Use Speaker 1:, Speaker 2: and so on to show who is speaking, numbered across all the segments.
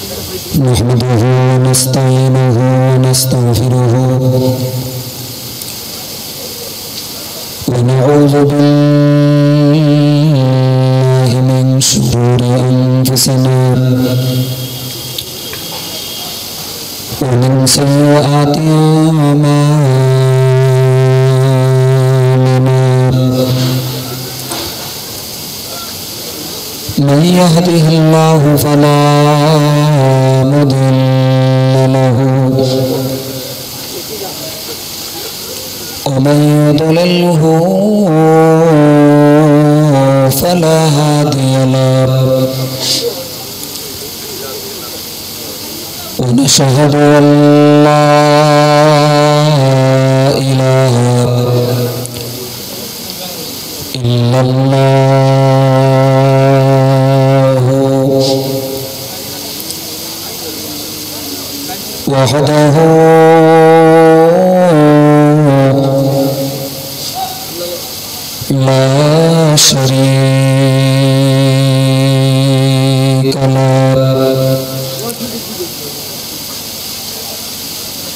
Speaker 1: नहमदुहु व नस्तईनुहु व नस्तगफिरुहु व नऊज़ु बिल्लाहि मिन शुरूरि अंफुसिना व मिन सय्यिआति अमालिना मन यहदिहिल्लाहु फला मुदिल्ल लहु व मन युद्लिल्हु फला हादिय लहु व नशहदु अन ला इलाहा इल्लल्लाह वहदहु ला शरीक लहु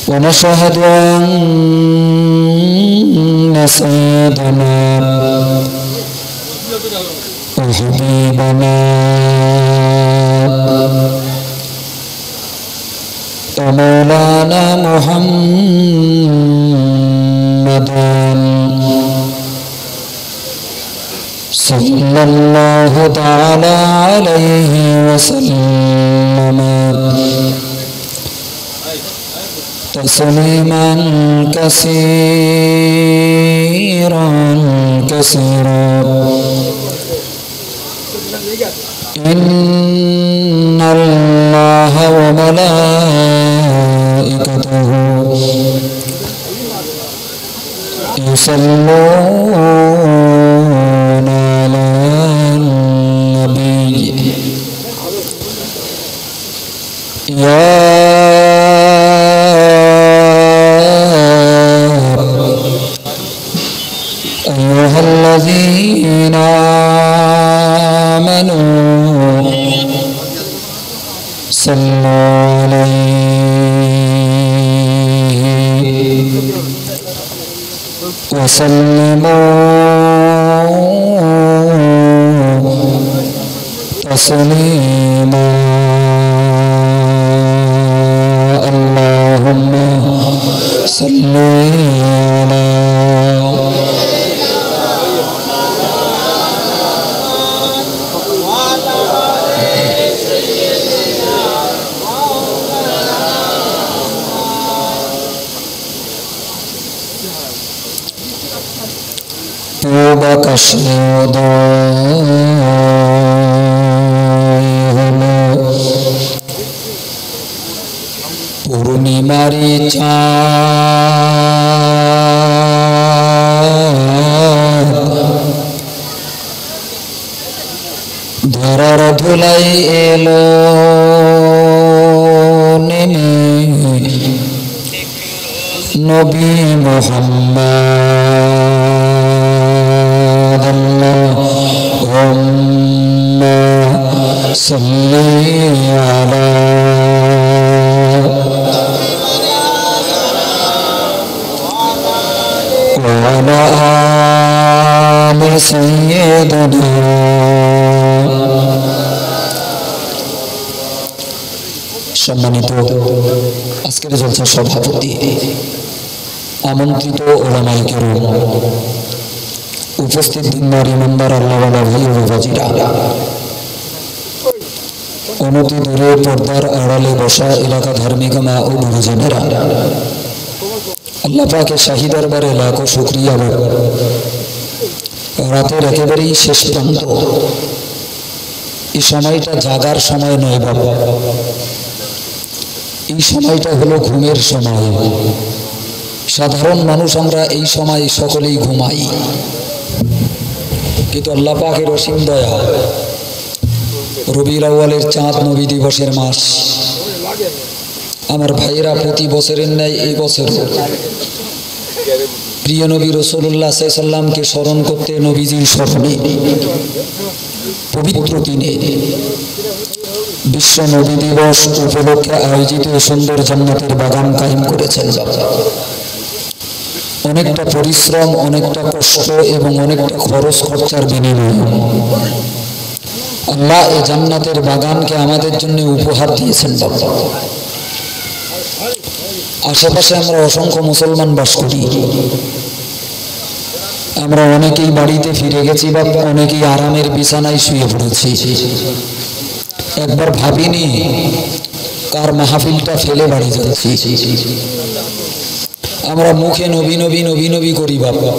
Speaker 1: व नशहदु अन्न सय्यदना व हबीबना मौलाना मुहम्मदन सल्लल्लाहु तआला अलैहि वसल्लम तस्लीमन कसीरन कसीरा इन्नल्लाह व मलाइकतहु युसल्लूना अलन नबी या अय्युहल्लज़ीना आमनू सल्लु अलैहि वसल्लिमू तस्लीमा अल्लाहुम्मा सल्लि अला तौबा का शोदा पूर्णिमारी चाँद धरार धुलाई एलो नेमे नबी मुहम्मद अल्लाहुम्मा सल्लि अला व अला आलि सय्यिदना सम्मानित आजकेर जलसार सभापति आमंत्रित उलामाए केराम उपस्थित दिनदार ईमानदार आल्लाहवाला भाई ও বাবাজিরা অনতি দূরে পর্দার আড়ালে বসা এলাকা ধার্মিক মা ও গুরুজনেরা আল্লাহ পাকের শাহী দরবারে লাখো শুকরিয়া রাতের একেবারেই শেষ প্রান্ত এই সময়টা জাগার সময় নয় বাবা এই সময়টা হলো ঘুমের সময় সাধারণ মানুষ আমরা এই সময় সকলেই ঘুমাই কিন্তু আল্লাহ পাকের অসীম দয়া রবিউল আউয়ালের চাঁদ নবী দিবসের মাস আমার ভাইয়েরা প্রতি বছরের ন্যায় এই বছর প্রিয় নবী রাসূলুল্লাহ সাল্লাল্লাহু আলাইহি সাল্লামকে স্মরণ করতে নবীজির স্মরণে পবিত্র দিনে বিশ্ব নবী দিবস উপলক্ষে আয়োজিত সুন্দর জান্নাতের বাগান কায়েম করেছেন। অনেকটা পরিশ্রম, অনেকটা কষ্ট এবং অনেকটা খরচ খরচার বিনিময়ে আল্লাহ এই জান্নাতের বাগানকে আমাদের জন্য উপহার দিয়েছেন। আশেপাশে আমরা অসংখ্য মুসলমান বাস করি। আমরা অনেকেই বাড়িতে ফিরে গেছি বা অনেকেই আরামের বিছানায় শুয়ে পড়েছি। একবার ভাবিনি কার মাহফিলটা ফেলে বাড়ি যাচ্ছি। আমরা মুখে নবী নবী নবী নবী করি বাবা,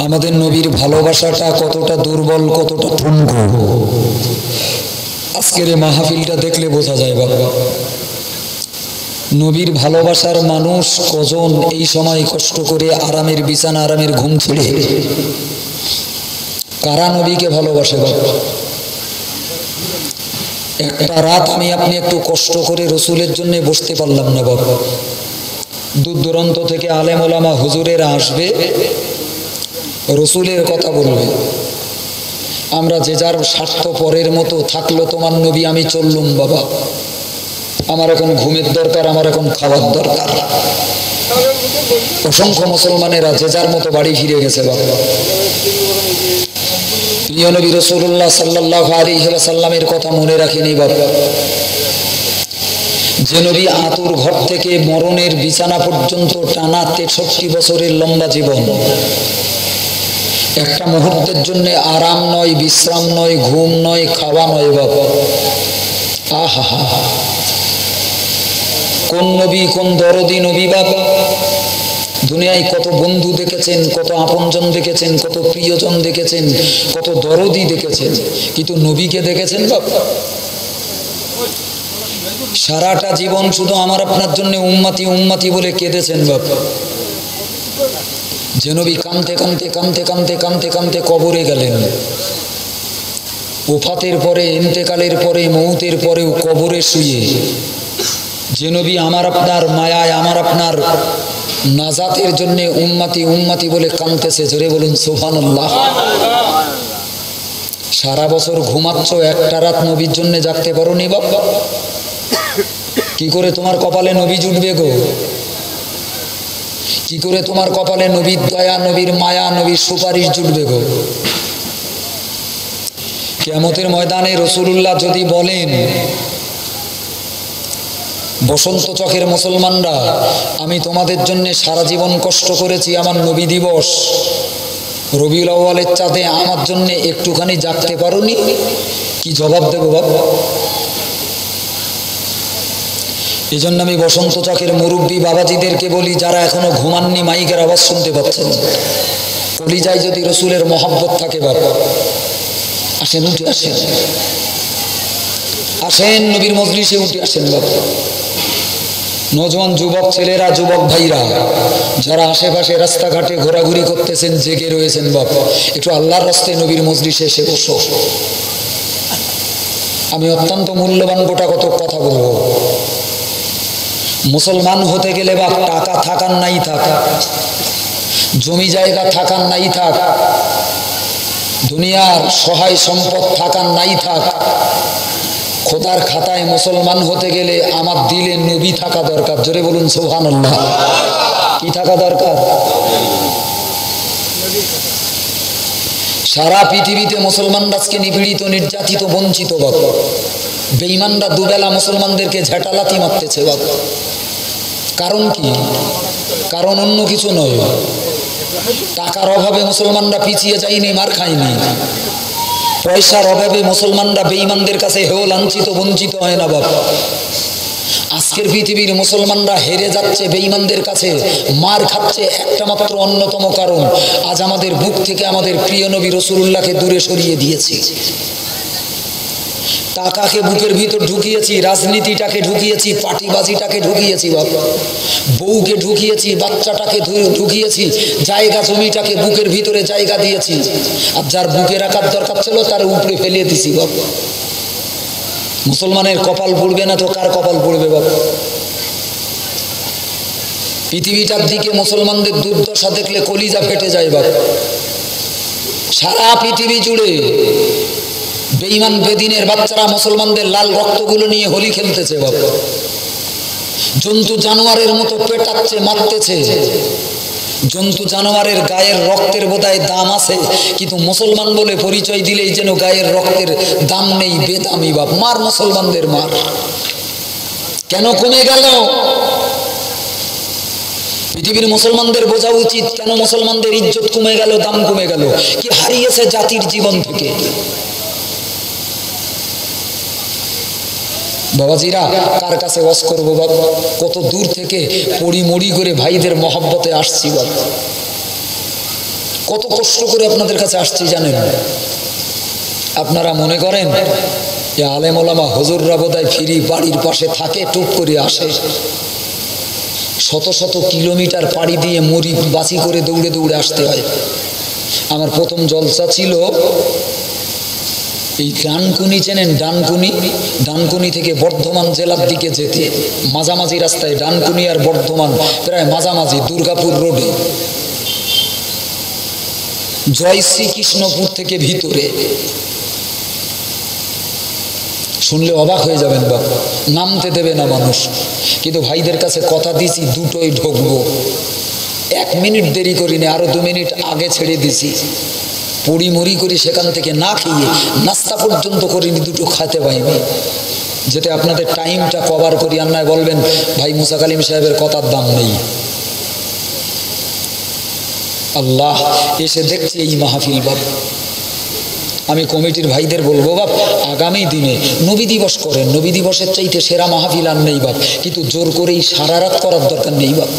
Speaker 1: আমাদের নবীর ভালোবাসাটা কতটা দুর্বল, কতটা ঠুনকো আজকের এই মাহফিলটা দেখলে বোঝা যায় বাবা। নবীর ভালোবাসার মানুষ কজন এই সময় কষ্ট করে আরামের বিছানা, আরামের ঘুম ছেড়ে কারা নবীকে ভালোবাসে বাবা? একটা রাত আমি আপনি একটু কষ্ট করে রসুলের জন্য বসতে পারলাম না বাবা। দূর দূরান্ত থেকে আলেম ওলামা হুজুরেরা আসবে, রসুলের কথা বলবে, আমরা যে যার স্বার্থ পরের মতো থাকলো তোমার নবী আমি চললুম বাবা, আমার এখন ঘুমের দরকার, আমার এখন খাওয়ার দরকার। অসংখ্য মুসলমানেরা যে যার মতো বাড়ি ফিরে গেছে বাবা। প্রিয় নবী রাসূলুল্লাহ সাল্লাল্লাহু আলাইহি ওয়াসাল্লামের কথা মনে রাখিনি বাবা। যে নবী আতুর ঘর থেকে মরণের বিছানা পর্যন্ত টানা 63 বছরের লম্বা জীবন, একটা মুহূর্তের জন্য আরাম নয়, বিশ্রাম নয়, ঘুম নয়, খাওয়া নয় বাবা। আহা, কোন নবী, কোন দরদি নবী বাবা। দুনিয়ায় কত বন্ধু দেখেছেন, কত আপনজন দেখেছেন, কত প্রিয়জন দেখেছেন, কত দরদি দেখেছেন, কিন্তু নবীকে দেখেছেন বাবা? সারাটা জীবন শুধু আমার আপনার জন্য উম্মতি উম্মতি বলে কেঁদেছেন বাবা। যে নবী কাঁদতে কাঁদতে কাঁদতে কাঁদতে কাঁদতে কাঁদতে কবরে গেলেন, ওফাতের পরে, ইন্তেকালের পরে, মৌতের পরেও কবরে শুয়ে যে নবী আমার আপনার মায়ায়, আমার আপনার নাজাতের জন্য উম্মতি উম্মতি বলে কাঁদতেছে, জোরে বলুন সুবহানাল্লাহ। সারা বছর ঘুমাচ্ছ, একটা রাত নবীর জন্য জাগতে পারোনি বাবা? কি করে তোমার কপালে নবী জুটবে গো? কি করে তোমার কপালে নবীর দয়া, নবীর মায়া, নবীর সুপারিশ জুটবে গো? কিয়ামতের ময়দানে রাসূলুল্লাহ যদি বলেন, বসন্ত চকের মুসলমানরা, আমি তোমাদের জন্য সারা জীবন কষ্ট করেছি, আমার নবী দিবস রবিউল আউয়ালের চাঁদে আমার জন্য একটুখানি জাগতে পারোনি, কি জবাব দেবো বাবা? এই জন্য আমি বসন্ত চকের মুরব্বী বাবাজিদেরকে বলি, যারা এখনো ঘুমাননি, মাইকের আওয়াজ শুনতে পাচ্ছেন, কলিজায় যদি রসুলের মহব্বত থাকে বাবা, আসেন, উঠে আসেন, আসেন নবীর মজলিসে উঠে আসেন বাবা। নজওয়ান যুবক ছেলেরা, যুবক ভাইরা যারা আশেপাশে রাস্তাঘাটে ঘোরাঘুরি করতেছেন, জেগে রয়েছেন বাবা, একটু আল্লাহর রাস্তায় নবীর মজলিসে এসে বসো। আমি অত্যন্ত মূল্যবান গোটা কত কথা বলবো। মুসলমান হতে গেলে বা টাকা থাকার নাই থাক, জমি জায়গা থাকার নাই থাক, দুনিয়ার সহায় সম্পদ থাকার নাই থাক, খোদার খাতায় মুসলমান হতে গেলে আমার দিলে নবী থাকা দরকার। জোরে বলুন সুবহানাল্লাহ। কি থাকা দরকার? সারা পৃথিবীতে মুসলমানরা আজকে নিপীড়িত, নির্যাতিত, বঞ্চিত বাবা। বেঈমানরা দুবেলা মুসলমানদেরকে ঝাঁটালাতি মারতেছে বাবা। কারণ কি? কারণ অন্য কিছু নয়, টাকার অভাবে মুসলমানরা পিছিয়ে যায়নি, মার খায়নি। পয়সার অভাবে মুসলমানরা বেঈমানদের কাছে হেও লাঞ্ছিত, বঞ্চিত হয় না বাবা। আজকের পৃথিবীর মুসলমানরা হেরে যাচ্ছে, বেঈমানদের কাছে মার খাচ্ছে, একটা মাত্র অন্যতম কারণ, আজ আমাদের বুক থেকে আমাদের প্রিয় নবী রাসূলুল্লাহকে দূরে সরিয়ে দিয়েছি। টাকাকে বুকের ভিতর ঢুকিয়েছি, রাজনীতিটাকে ঢুকিয়েছি, পার্টিবাজিটাকে ঢুকিয়েছি বাবা, বউকে ঢুকিয়েছি, বাচ্চাটাকে ঢুকিয়েছি, জায়গা জমিটাকে বুকের ভিতরে জায়গা দিয়েছি, আর যার বুকে রাখার দরকার ছিল তার উপরে ফেলিয়ে দিছি বাবা। মুসলমানের কপাল পড়বে না তো কার কপাল পড়বে বাবা? পৃথিবীটার দিকে মুসলমানদের দুর্দশা দেখলে কলিজা ফেটে যায় বাপ। সারা পৃথিবী জুড়ে বেঈমান বেদিনের বাচ্চারা মুসলমানদের লাল রক্তগুলো নিয়ে হোলি খেলতেছে বাপ। জন্তু জানোয়ারের মতো পেটাচ্ছে, মারতেছে। জন্তু জানোয়ারের গায়ের রক্তের বোধহয় দাম আছে, কিন্তু মুসলমান বলে পরিচয় দিলেই যেন গায়ের রক্তের দাম নেই, বেদামি বাপ। মার মুসলমানদের মার। কেন কমে গেল? পৃথিবীর মুসলমানদের বোঝা উচিত কেন মুসলমানদের ইজ্জত কমে গেল, দাম কমে গেল, কি হারিয়েছে জাতির জীবন থেকে। বাবাজিরা, কার কাছে ওয়াজ করবো বাবা? কত দূর থেকে পড়ি মরি করে ভাইদের মহব্বতে আসছি বাবা। কত কষ্ট করে আপনাদের কাছে আসছি জানেন? আপনারা মনে করেন যে আলেম ওলামা হুজুররা বোধহয় ফিরি বাড়ির পাশে থাকে, টুক করে আসে। শত শত কিলোমিটার পাড়ি দিয়ে মরি বাসি করে দৌড়ে দৌড়ে আসতে হয়। আমার প্রথম জলসা ছিল এই ডানকুনি, চেনেন ডানকুনি? ডানকুনি থেকে বর্ধমান জেলার দিকে যেতে মাঝামাঝি রাস্তায়, ডানকুনি আর বর্ধমান প্রায় মাঝামাঝি, দুর্গাপুর রোডে, জয় শ্রীকৃষ্ণপুর থেকে ভিতরে। শুনলে অবাক হয়ে যাবেন বাবা, নামতে দেবে না মানুষ। কিন্তু ভাইদের কাছে কথা দিছি দুটোই ঢুকবো। 1 মিনিট দেরি করিনি, আরো 2 মিনিট আগে ছেড়ে দিছি। পড়ি মরি করে সেখান থেকে না খেয়ে নাস্তা পর্যন্ত করিনি, দুটো খেতে পাইনি। যেটা আপনাদের টাইমটা কভার করি। আর নয় বলবেন ভাই মুসা কালিম সাহেবের কথার দাম নেই। আল্লাহ, এসে দেখছি এই মাহফিল বাপ। আমি কমিটির ভাইদের বলবো বাপ, আগামী দিনে নবী দিবস করেন। নবী দিবসের চাইতে সেরা মাহফিল আর নেই বাপ, কিন্তু জোর করেই সারা রাত করার দরকার নেই বাপ।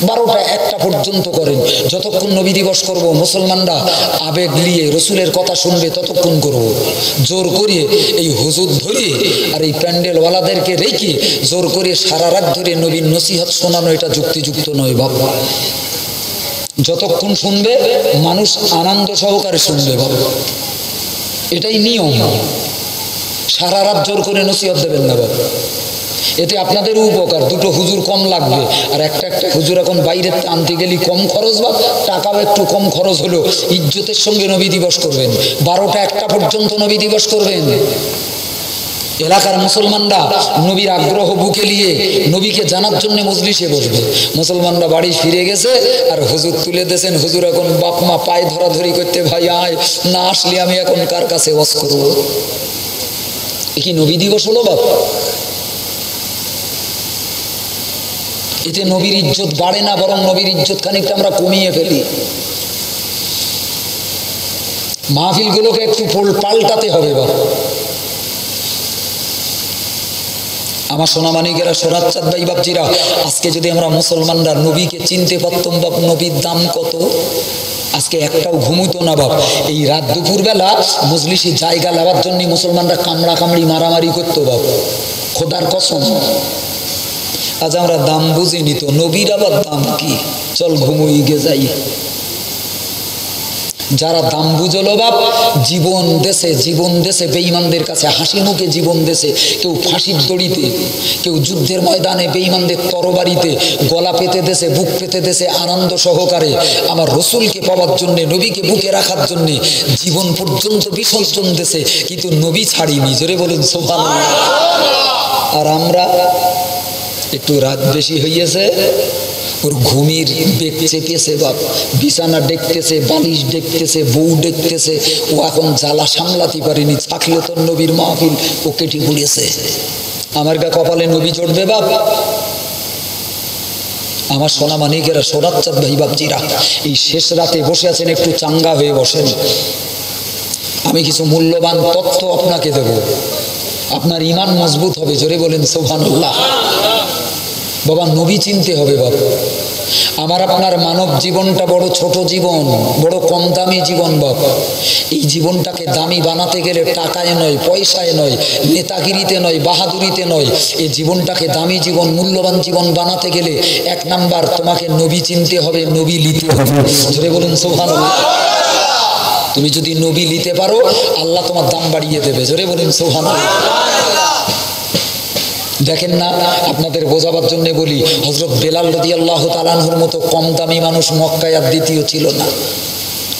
Speaker 1: 12টা 1টা পর্যন্ত করেন। যতক্ষণ নবী দিবস করব, মুসলমানরা আবেগ নিয়ে রসুলের কথা শুনবে, ততক্ষণ করব। জোর করিয়ে এই হুজুর ধরে আর এই প্যান্ডেলওয়ালাদেরকে রেখে জোর করে সারা রাত ধরে নবীর নসিহত শোনানো, এটা যুক্তিযুক্ত নয় বাবা। যতক্ষণ শুনবে মানুষ আনন্দ সহকারে শুনবে বাবা, এটাই নিয়ম। সারা রাত জোর করে নসিহত দেবেন না বাবা। এতে আপনাদেরও উপকার, দুটো হুজুর কম লাগবে। আর একটা হুজুর এখন বাইরে আনতে গেলে কম খরচ বা টাকাও একটু কম খরচ হলো। ইজ্জতের সঙ্গে নবী দিবস করবেন। 12টা 1টা পর্যন্ত নবী দিবস করবেন। এলাকার মুসলমানরা নবীর আগ্রহ বুকে নিয়ে নবীকে জানার জন্য মজলিসে বসবে। মুসলমানরা বাড়ি ফিরে গেছে আর হুজুর তুলে দিয়েছেন। হুজুর এখন বাপ মা পায়ে ধরাধরি করতে, ভাই আয়, না আসলে আমি এখন কার কাছে ওয়াজ করব? এ কি নবী দিবস হলো বাপ? এতে নবীর ইজ্জত বাড়ে না, বরং নবীর ইজ্জত খানিকটা আমরা কমিয়ে ফেলি। মাহফিলগুলোকে একটু পাল্টাতে হবে বাপ। আমার সোনামানিকেরা, সোনাচ্চাঁদ ভাই বাপজিরা, আজকে যদি আমরা মুসলমানরা নবীকে চিনতে পারতাম বাপ, নবীর দাম কত, আজকে একটাও ঘুমুতো না বাপ। এই রাত দুপুর বেলা মজলিসে জায়গা নেওয়ার জন্য মুসলমানরা কামড়া কামড়ি মারামারি করতো বাপ, খোদার কসম। আজ আমরা দাম বুঝিনি তো, নবীর আবার দাম কি? চল ঘুমুই গে যাই। যারা দাম বুঝলো বাপ, জীবন দেশে বেঈমানদের কাছে হাসি মুখে জীবন দেশে, কেউ ফাঁসির দড়িতে, কেউ যুদ্ধের ময়দানে বেঈমানদের তরবারিতে গলা পেতে দেশে, বুক পেতে দেশে, আনন্দ সহকারে আমার রসুলকে পাওয়ার জন্যে, নবীকে বুকে রাখার জন্যে জীবন পর্যন্ত বিসর্জন দেশে, কিন্তু নবী ছাড়িনি। জোরে বলুন সুবহানাল্লাহ। আর আমরা একটু রাত বেশি হইয়াছে, ওর ঘুমির বেগ চেপেছে বাপ, বিছানা দেখতেছে, বালিশ দেখতেছে, বউ দেখতেছে, ও এখন জ্বালা সামলাতে পারেনি। থাকলে তো নবীর মাহফিল ও কেটে পড়েছে। আমার গা কপালে নবী চড়বে বাপ। আমার সোনা মানিকেরা, সোনাচ্চাঁদ ভাই বাপজিরা, এই শেষ রাতে বসে আছেন, একটু চাঙ্গা হয়ে বসেন। আমি কিছু মূল্যবান তথ্য আপনাকে দেব, আপনার ঈমান মজবুত হবে। জোরে বলেন সুবহানাল্লাহ। বাবা, নবী চিনতে হবে বাবা। আমার আপনার মানব জীবনটা বড় ছোট জীবন, বড় কম দামি জীবন বাবা। এই জীবনটাকে দামি বানাতে গেলে টাকায় নয়, পয়সায় নয়, নেতাগিরিতে নয়, বাহাদুরিতে নয়। এই জীবনটাকে দামি জীবন, মূল্যবান জীবন বানাতে গেলে 1 নাম্বার তোমাকে নবী চিনতে হবে, নবী নিতে হবে। জোরে বলুন সুবহানাল্লাহ। তুমি যদি নবী নিতে পারো, আল্লাহ তোমার দাম বাড়িয়ে দেবে। জোরে বলুন সুবহানাল্লাহ। দেখেন না, আপনাদের বোঝাবার জন্য বলি, হযরত বেলাল রাদিয়াল্লাহু তাআলা আনহুর মতো কম দামি মানুষ মক্কায় আর দ্বিতীয় ছিল না।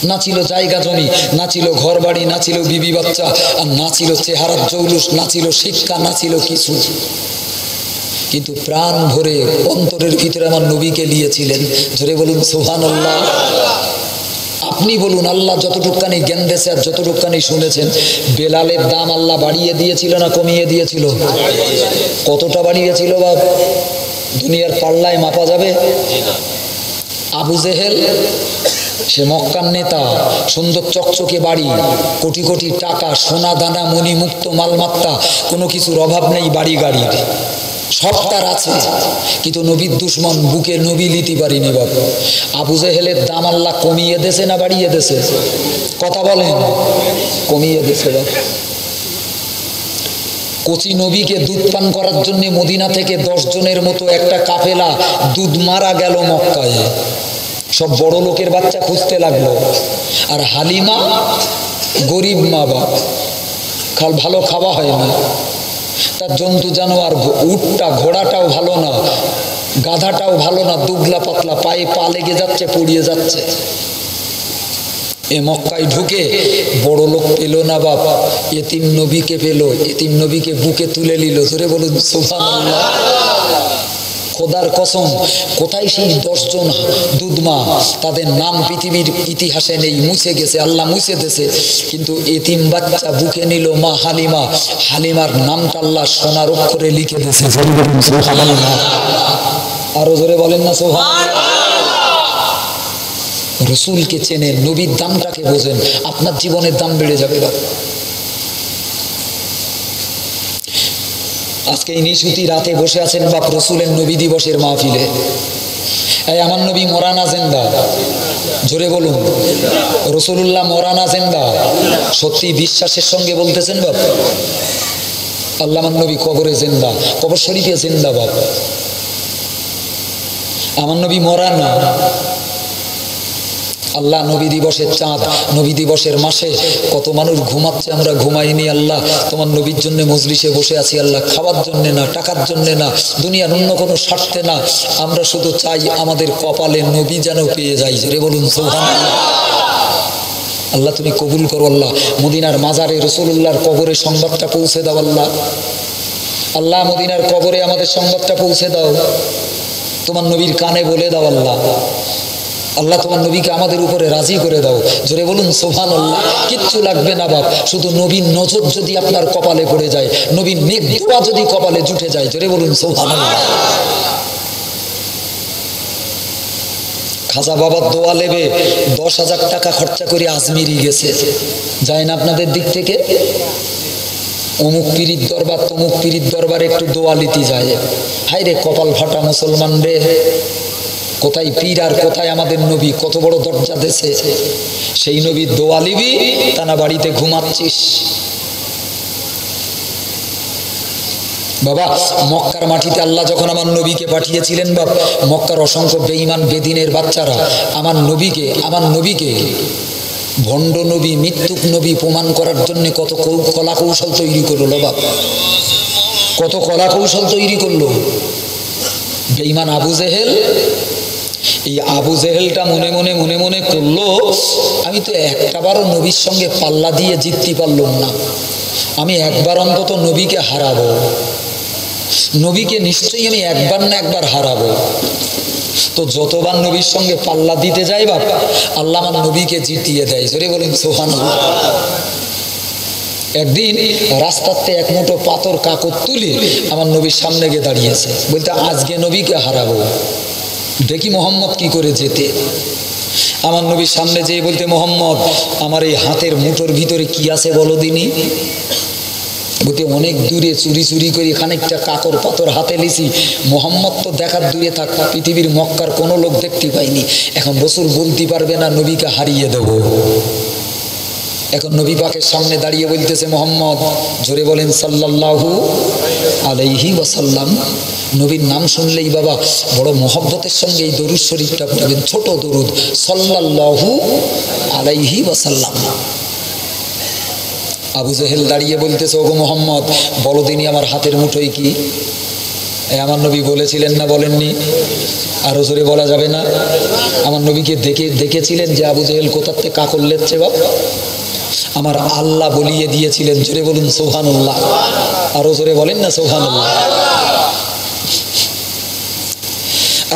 Speaker 1: না ছিল জায়গা জমি, না ছিল ঘর বাড়ি, না ছিল বিবি বাচ্চা, আর না ছিল চেহারার জৌলুস, না ছিল শিক্ষা, না ছিল কিছু। কিন্তু প্রাণ ভরে অন্তরের ভিতরে আমার নবীকে নিয়েছিলেন। ধরে বলুন সুবহানাল্লাহ। আপনি বলুন, আল্লাহ যতটুকখানি জ্ঞান দিয়েছে আর যতটুকখানি শুনেছেন, বেলালের দাম আল্লাহ বাড়িয়ে দিয়েছিল না কমিয়ে দিয়েছিল? কতটা বাড়িয়েছিল বাপ? দুনিয়ার পাল্লায় মাপা যাবে? আবু জেহেল, সে মক্কার নেতা, সুন্দর চকচকে বাড়ি, কোটি কোটি টাকা, সোনা দানা মণিমুক্ত মালমাত্তা, কোনো কিছুর অভাব নেই, বাড়ি গাড়ির সব তার আছে, কিন্তু নবীর দুশ্মন, বুকে নবী লিতে পারিনি বাবা। আবু জেহেলের দাম আল্লাহ কমিয়ে দেছে না বাড়িয়ে দেছে? কথা বলেন, কমিয়ে দেছে বাবা। কচি নবীকে দুধ পান করার জন্য মদিনা থেকে 10 জনের মতো একটা কাফেলা দুধ মারা গেল মক্কায়। সব বড় লোকের বাচ্চা খুঁজতে লাগলো, আর হালিমা গরিব মা বাপ, ভালো খাওয়া হয় না, তার জন্তু জানোয়ার, উটটা ঘোড়াটাও ভালো না, গাধাটাও ভালো না, দুবলা পাতলা, পায়ে পা লেগে যাচ্ছে, পড়িয়ে যাচ্ছে। এ মক্কায় ঢুকে বড় লোক পেল না বাপ, এতিম নবীকে পেল, এতিম নবীকে বুকে তুলে নিল। ধরে বলুন সুবহানাল্লাহ। খোদার কসম, কোথায় সেই 10 জন দুধমা? তাদের নাম পৃথিবীর ইতিহাসে নেই, মুছে গেছে, আল্লাহ মুছে দিয়েছে। কিন্তু এতিম বাচ্চা বুকে নিল মা হালিমা, হালিমার নামটা আল্লাহ সোনার অক্ষরে লিখে দিয়েছে। আরো জোরে বলেন না সুবহানাল্লাহ। রসুলকে চেনেন, নবীর দামটাকে বোঝেন, আপনার জীবনের দাম বেড়ে যাবে বাবা। আজকে এই নিশুতি রাতে বসে আছেন বাপ রসুলের নবী দিবসের মাহফিলে। এই আমার নবী মরানা জিন্দা, জোরে বলুন রসুলুল্লাহ মরানা জিন্দা। সত্যি বিশ্বাসের সঙ্গে বলতেছেন বাপ? আল্লাহ আমার নবী কবরে জিন্দা, কবর শরীফে জিন্দা বাপ। আমার নবী মরানা। আল্লাহ নবী দিবসের চাঁদ, নবী দিবসের মাসে কত মানুষ ঘুমাচ্ছে, আমরা ঘুমাইনি। আল্লাহ তোমার নবীর জন্য মজলিসে বসে আছি আল্লাহ, খাবার জন্যে না, টাকার জন্যে না, দুনিয়ার অন্য কোনো স্বার্থে না। আমরা শুধু চাই আমাদের কপালে নবী যেন পেয়ে যাই। জোরে বলুন সুবহানাল্লাহ। আল্লাহ তুমি কবুল করো আল্লাহ। মদিনার মাজারে রসুলুল্লাহর কবরে সংবাদটা পৌঁছে দাও আল্লাহ। আল্লাহ মদিনার কবরে আমাদের সংবাদটা পৌঁছে দাও, তোমার নবীর কানে বলে দাও আল্লাহ। আল্লাহ তোমার নবীকে আমাদের উপরে রাজি করে দাও। জোরে বলুন সুবহানাল্লাহ। কিচ্ছু লাগবে না বাপ, শুধু নবীর নজর যদি আপনার কপালে পড়ে যায়, নবীর নেক দোয়া যদি কপালে জুটে যায়, জোরে বলুন সুবহানাল্লাহ। খাজা বাবার দোয়া লেবে 10,000 টাকা খরচা করে আজমিরি গেছে, যায় না আপনাদের দিক থেকে? অমুক পীরির দরবার, তমুক পীরির দরবারে একটু দোয়া লিতে যায়। হায় রে কপাল ফাটা মুসলমান রে, কোথায় পীর আর কোথায় আমাদের নবী, কত বড় দরজা দেশে। সেই নবীর দোয়া লিবি, তা না বাড়িতে ঘুমাচ্ছিস বাবা। মক্কার মাটিতে আল্লাহ যখন আমার নবীকে পাঠিয়েছিলেন বাপ, মক্কার অসংখ্য বেঈমান বেদিনের বাচ্চারা আমার নবীকে ভণ্ড নবী, মৃত্যুক নবী প্রমাণ করার জন্য কত কলা কৌশল তৈরি করলো বাপ, কত কলা কৌশল তৈরি করলো। বেঈমান আবু জেহেল, এই আবু জেহেলটা মনে মনে করলো, আমি তো একটাবারও নবীর সঙ্গে পাল্লা দিয়ে জিততে পারলাম না, আমি একবার অন্তত নবীকে হারাবো, নবীকে নিশ্চয়ই আমি একবার না একবার হারাবো। তো যতবার নবীর সঙ্গে পাল্লা দিতে যাই বাপ, আল্লাহ আমার নবীকে জিতিয়ে দেয়। জোরে বলুন সুবহানাল্লাহ। একদিন রাস্তাতে এক মুঠো পাথর কাকর তুলে আমার নবীর সামনে গিয়ে দাঁড়িয়েছে, বলতে আজকে নবীকে হারাবো, দেখি মোহাম্মদ কি করে যেতে। আমার নবীর সামনে যেয়ে বলতে, মোহাম্মদ আমার এই হাতের মুঠোর ভিতরে কি আছে বলো দিনি। বলতে অনেক দূরে চুরি করে খানিকটা কাকর পাথর হাতে লিছি। মোহাম্মদ তো দেখার দূরে থাক, পৃথিবীর মক্কার কোনো লোক দেখতে পাইনি। এখন রাসূল বলতে পারবে না নবীকে হারিয়ে দেব। এখন নবী পাকের সামনে দাঁড়িয়ে বলতেছে, মোহাম্মদ, জোরে বলেন সাল্লাল্লাহু আলাইহি ওয়াসাল্লাম। নবীর নাম শুনলেই বাবা বড় মহব্বতের সঙ্গে এই দরুদ শরীফটা পড়বেন, ছোট দরুদ, সাল্লাল্লাহু আলাইহি ওয়াসাল্লাম। আবু জেহেল দাঁড়িয়ে বলতেছে, ওগো মোহাম্মদ, বলো দিনই আমার হাতের মুঠোয় কি? আমার নবী বলেছিলেন না, বলেননি? আরো জোরে বলা যাবে না? আমার নবীকে দেখেছিলেন যে আবু জেহেল কোথার থেকে কাকর লেচ্ছে বাপ? আমার আল্লাহ বলিয়ে দিয়েছিলেন। জোরে বলুন সুবহানাল্লাহ। আরো জোরে বলেন না সুবহানাল্লাহ।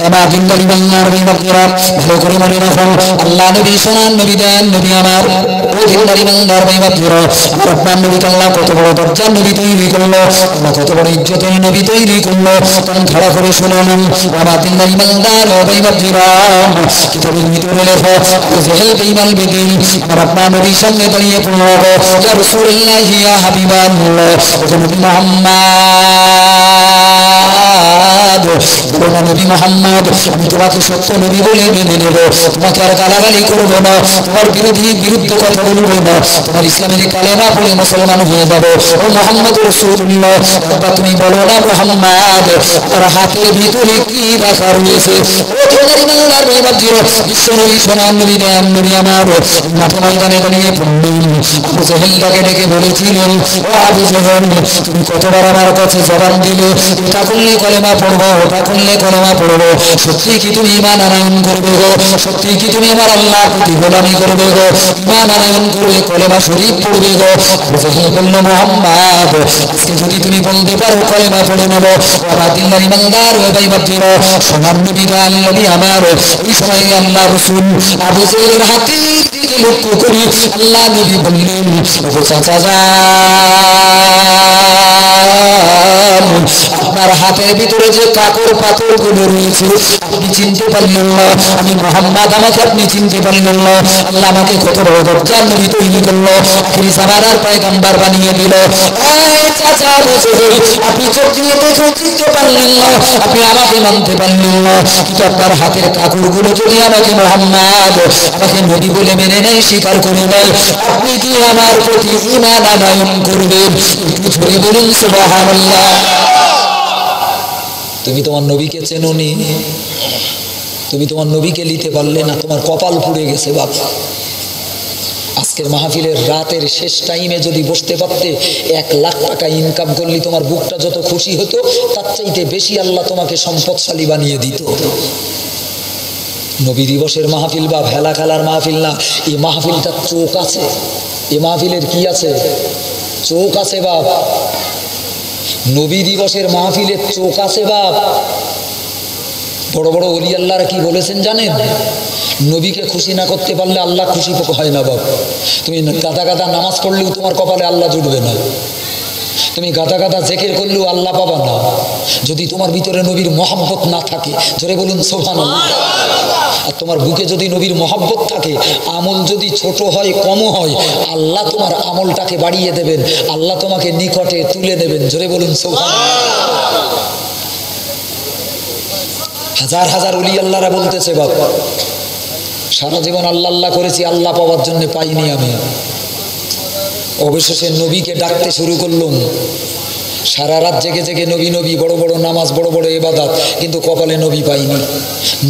Speaker 1: আমার জিন্দারি বাংলার বিবাদরা ভালো করে মনে রাখো, আল্লাহ নবী সোনার নবী দেন নবী আমার। ও জিন্দারি বাংলার বিবাদরা, আমার আপনার নবীকে আল্লাহ কত বড় দরজার নবী তৈরি করলো, আল্লাহ কত বড় ইজ্জতের নবী তৈরি করলো। তখন খাড়া করে শুনুন আমার জিন্দারি বাংলার বিবাদরা, কিতাবের ভিতরে লেখো আবু জেহেল বেঈমান বেদিন আমার আপনার নবীর সামনে দাঁড়িয়ে পড়লো, ইয়া রাসূলুল্লাহ ইয়া হাবিবাল্লাহ, ও নবী মুহাম্মদ, নবী মুহাম্মদ, আমি তোমাকে সত্য নবী বলে মেনে নেব, তোমাকে আর গালাগালি করবো না, তোমার বিরুদ্ধে কথা বলবো না, তোমার ইসলামের কালেমা পড়ে মুসলমান হয়ে যাবো। ও মুহাম্মদ রাসূলুল্লাহ, তুমি বলো না মুহাম্মদ, তোমার হাতের ভিতরে কি রাখা রয়েছে? ও তোমার বাংলার বিবাদীরা, বিশ্বনবী সোনার নবী দেন নবী আমার মাঠে ময়দানে দাঁড়িয়ে পড়লেন। আবু জেহেলকে ডেকে বলেছিলেন, ও আবু জেহেল, তুমি কতবার আমার কাছে জবান দিলে, এটা করলে কলেমা পড়বো, ওটা করলে কলেমা পড়বো, সত্যি কি তুমি ঈমান আনয়ন করবে গো? সত্যি কি তুমি আমার আল্লাহর প্রতি গোলামি করবে গো? ঈমান আনয়ন করবে, কলেমা শরীফ পড়বে গো? আবু জেহেল বলল, মুহাম্মদ, আজকে যদি তুমি বলতে পারো কলেমা পড়ে নেব। আমার দিনদার ঈমানদার ও ভাইবাদীরা, সোনার নবী দেন নবী আমার। এই সময় আল্লাহ রাসূল আবু জেহেলের হাতের দিকে লক্ষ্য করি আল্লাহ নবী বললেন, ও চাচা যান, আপনার হাতের ভিতরে যে কাকর পাথর গুলো রয়েছে আপনি চিনতে পারলেন না? আমি মুহাম্মদ, আমাকে আপনি চিনতে পারলেন না? আল্লাহ আমাকে কত বড় দরজার নবী তৈরি করলো, আখিরি জামানার পয়গম্বর বানিয়ে দিল। চাচা আবু জেহেল, আপনি চোখ দিয়ে দেখে চিনতে পারলেন না, আপনি আমাকে মানতে পারলেন না, কিন্তু আপনার হাতের কাকর গুলো যদি আমাকে মুহাম্মদ, আমাকে নবী বলে মেনে নেয়, স্বীকার করে নেয়, আপনি কি আমার প্রতি ঈমান আনয়ন করবেন? একটু জোরে বলুন সুবহানাল্লাহ। তুমি তোমার নবীকে চেনোনি, তুমি তোমার নবীকে নিতে পারলে না, তোমার কপাল পুড়ে গেছে বাবা। আজকের মাহফিলের রাতের শেষ টাইমে যদি বসতে পারতে, 1 লাখ টাকা ইনকাম করলে তোমার বুকটা যত খুশি হতো, তার চাইতে বেশি আল্লাহ তোমাকে সম্পদশালী বানিয়ে দিত। নবী দিবসের মাহফিল বা ভেলা খেলার মাহফিল না, এই মাহফিলটার চোখ আছে। এই মাহফিলের কি আছে? চোখ আছে বাপ। নবী দিবসের মাহফিলের চোখ আছে বাপ। বড় বড় ওলি আল্লাহরা কি বলেছেন জানেন? নবীকে খুশি না করতে পারলে আল্লাহ খুশি হয় না বাপ। তুমি গাদা গাদা নামাজ পড়লেও তোমার কপালে আল্লাহ জুটবে না, তুমি গাদা গাদা জিকির করলেও আল্লাহ পাবা না, যদি তোমার ভিতরে নবীর মহব্বত না থাকে। জোরে বলুন সুবহানাল্লাহ। আর তোমার বুকে যদি নবীর মহব্বত থাকে, আমল যদি ছোট হয় কম হয়, আল্লাহ তোমার আমলটাকে বাড়িয়ে দেবেন, আল্লাহ তোমাকে নিকটে তুলে নেবেন। জোরে বলুন সুবহানাল্লাহ। হাজার হাজার ওলি আল্লাহরা বলতেছে বাবা, সারা জীবন আল্লাহ আল্লাহ করেছি, আল্লাহ পাওয়ার জন্য পাইনি আমি। অবশেষে নবীকে ডাকতে শুরু করলাম, সারা রাত জেগে জেগে নবী নবী, বড় বড় নামাজ, বড় বড় ইবাদত, কিন্তু কপালে নবী পাইনি।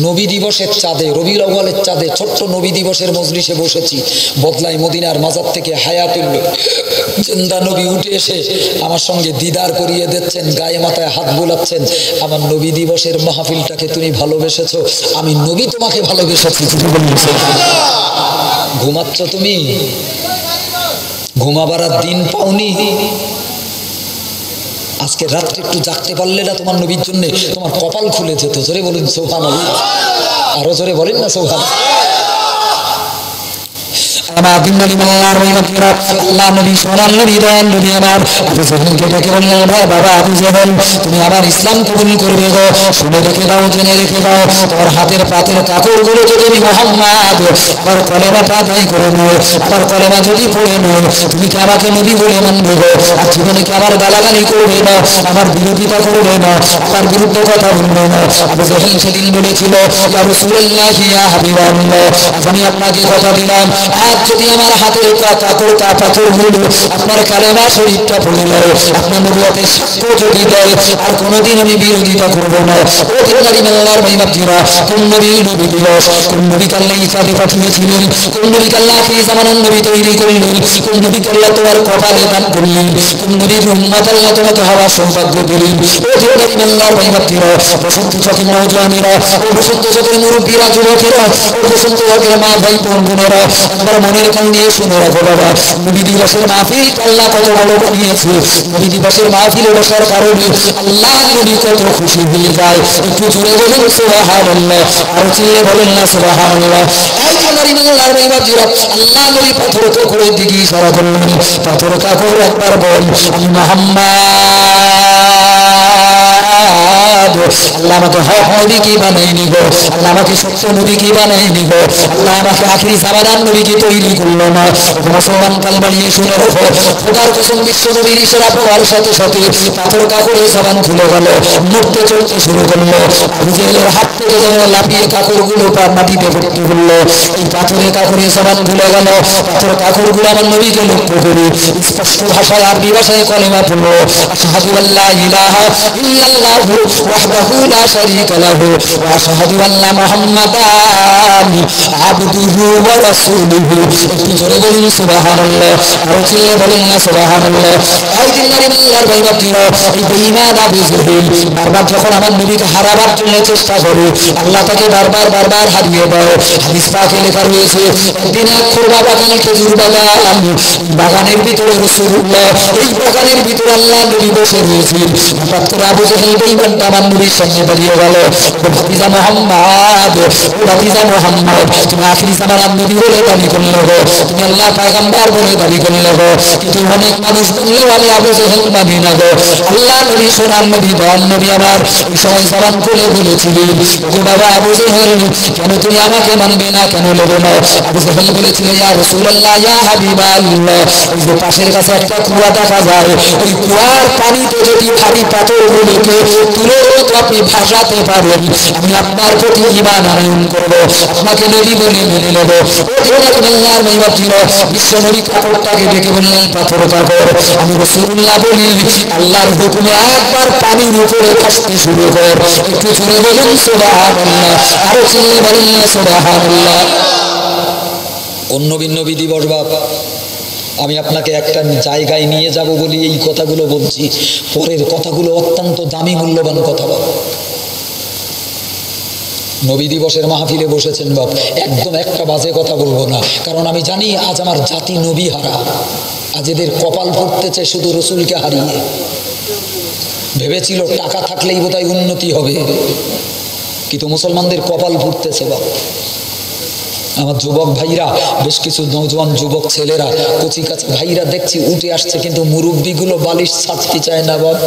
Speaker 1: নবী দিবসের চাঁদে, রবিউল আউয়ালের চাঁদে ছোট্ট নবী দিবসের মজলিসে বসেছি। বদলাই মদিনার মাজার থেকে হায়াতুল জিন্দা নবী উঠে এসে আমার সঙ্গে দিদার করিয়ে দিচ্ছেন, গায়ে মাথায় হাত বোলাচ্ছেন। আমার নবী দিবসের মাহফিলটাকে তুমি ভালোবেসেছো, আমি নবী তোমাকে ভালোবেসেছি। ঘুমাচ্ছ তুমি, ঘুমাবার দিন পাওনি। আজকে রাত্রে একটু জাগতে পারলে না তোমার নবীর জন্য, তোমার কপাল খুলে যেত। জোরে বলুন সুবহানাল্লাহ। আরো জোরে বলেন না সুবহানাল্লাহ। আমার দিনদারি বাংলার বিবাদীরা, আল্লাহ নবী সোনার নবী দেন নবী আমার। আবু জেহেলকে ডেকে বললেন, ভাই বাবা আবু জেহেল, তুমি আমার ইসলাম কবুল করবে গো? শুনে রেখে দাও, জেনে রেখে দাও, তোমার হাতের পাতের কাপড়গুলো যদি মুহাম্মদ আমার কলেমাটা আদায় করে নেয়, আমার কলেমা যদি পড়ে নেয়, তুমি কি আমাকে নবী বলে মানবে গো? আর জীবনে কি আমার গালাগালি করবে না, আমার বিরোধিতা করবে না, আমার বিরুদ্ধে কথা বলবে না? আবু জেহেল সেদিন বলেছিল, ইয়া রাসূলুল্লাহ ইয়া হাবিবাল্লাহ, আজ আমি আপনাকে কথা দিলাম, যদি আমার হাতের কাপড় পাথরগুলো আপনার কালেমা শরীফটা পড়ে নেয়, আপনার নবুয়তের সাক্ষ্য যদি দেয়, আর কোনোদিন আমি বিরোধিতা করবো না। ও দিনদারি মেলার ভাইবাতিরা, কোন নবী নবী দিবস, কোন নবীকে আল্লাহ ইসাদে পাঠিয়েছিলেন, কোন নবীকে আল্লাহ আখির জামানার নবী তৈরি করলেন, কোন নবীকে আল্লাহ তোমার কপালে দান করলেন, কোন নবীর উম্মত আল্লাহ তোমাকে হওয়ার সৌভাগ্য দিলেন। ও দিনদারি মেলার ভাইবাতিরা, বসন্ত চকের নওজওয়ানেরা, ও বসন্ত চকের মুরব্বীরা, যুবকেরা, ও বসন্ত চকের মা ভাই বোনেরা, একবার মনের কান দিয়ে শুনে রাখো বাবা, নবী দিবসের মাহফিল আল্লাহ কত বড় বানিয়েছে। নবী দিবসের মাহফিলে বসার কারণে আল্লাহ নবী কত খুশি হয়ে যায়। একটু জোরে বলুন সুবহানাল্লাহ, আর চিল্লে বলেন না সুবহানাল্লাহ। এই দিনদারি মেলার ভাইবাতিরা, আল্লাহ নবী পাথর করে দিকে ইশারা করলেন, পাথর কাকর একবার বল আমি মুহাম্মদ, আল্লাহ আমাকে হক নবী কি বানাই নিব, আল্লাহ আমাকে সত্য নবী কি বানাই নিব, আল্লাহ আমাকে আখিরি জামানার নবী কি তৈরি করলো না। মুসলমান কাল বানিয়ে শুনে রাখো, খোদার কসম বিশ্ব নবীর ইশারা পাওয়ার সাথে সাথে পাথর কাকড়ের জবান খুলে গেল, নড়তে চলতে শুরু করলো। আবু জেহেলের হাত থেকে যেন লাফিয়ে কাকড়গুলো মাটিতে পড়তে হলো। এই পাথরের কাকড়ের জবান খুলে গেল, পাথর কাকড়গুলো আমার নবীকে লক্ষ্য করে স্পষ্ট ভাষায় আরবি ভাষায় কলেমা পড়লো, আশহাদু আল্লা ইলাহা ইল্লাল্লাহু ওয়াহদাহু লা শারীকা লাহু ওয়া আশহাদু আন্না মুহাম্মাদান আবদুহু ওয়া রাসূলুহু। একটু জোরে বলুন সুবহানাল্লাহ, আর চিল্লে বলুন না সুবহানাল্লাহ। এই দিনদারি মেলার ভাইবাতিরা, এই বেঈমান আবু জেহেল বারবার যখন আমার নবীকে হারাবার জন্য চেষ্টা করে, আল্লাহ তাকে বারবার হারিয়ে দেয়। হাদিস পাকে লেখা রয়েছে, একদিন এক খোরবা বাগান, খেজুর বাগান, বাগানের ভিতরে রাসূলুল্লাহ, এই বাগানের ভিতরে আল্লাহ নবী বসে রয়েছেন। হঠাৎ করে আবু জেহেল বেঈমানটা আমার নবীর সামনে দাঁড়িয়ে গেল, ও ভাতিজা মুহাম্মদ, ও ভাতিজা মুহাম্মদ, তুমি আখিরি জামানার নবী বলে দাবি করলে গো, তুমি আল্লাহ পয়গম্বর বলে দাবি করলে গো, কিন্তু অনেক মানুষ বললেও আমি আবু জেহেল মানি না গো। আল্লাহ নবী সোনার নবী দয়াল নবী আমার ওই সময় জবান খুলে বলেছিলেন, ও বাবা আবু জেহেল, কেন তুমি আমাকে মানবে না, কেন নেবে না? আবু জেহেল বলেছিল, ইয়া রাসূলুল্লাহ, ইয়া হাবিবাল্লাহ, ওই যে পাশের কাছে একটা কুয়া দেখা যায়, ওই কুয়ার পানিতে যদি ভারী পাথরগুলোকে তুলে আপনি ভাসাতে পারেন, আমি আপনার প্রতি ঈমান আনয়ন করবো, আপনাকে নবী বলে মেনে নেব। বিশ্ব নবী কাপড়টাকে ডেকে বললেন, পাথর কাপড়, আমি রাসূলুল্লাহ বলি আল্লাহর হুকুমে একবার পানির উপরে ভাসতে শুরু কর। একটু জোরে বলুন সুবহানাল্লাহ, আরো চিল্লে বলুন সুবহানাল্লাহ। অন্য ভিন্ন বিধি বসবাব, আমি আপনাকে একটা জায়গায় নিয়ে যাব বলি এই কথাগুলো বলছি, পরের কথাগুলো অত্যন্ত দামি মূল্যবান কথা। বাপ নবী দিবসের মাহফিলে বসেছেন বাপ, একদম একটা বাজে কথা বলবো না, কারণ আমি জানি আজ আমার জাতি নবী হারা, আজ এদের কপাল ফুটতেছে শুধু রসুলকে হারিয়ে। ভেবেছিল টাকা থাকলেই বোধহয় উন্নতি হবে, কিন্তু মুসলমানদের কপাল ফুটতেছে বাপ। আমার যুবক ভাইরা, বেশ কিছু নওজোয়ান যুবক ছেলেরা, কচি কাচি ভাইরা দেখছি উঠে আসছে, কিন্তু মুরব্বীগুলো বালিশ ছাড়তে চায় না বাপ।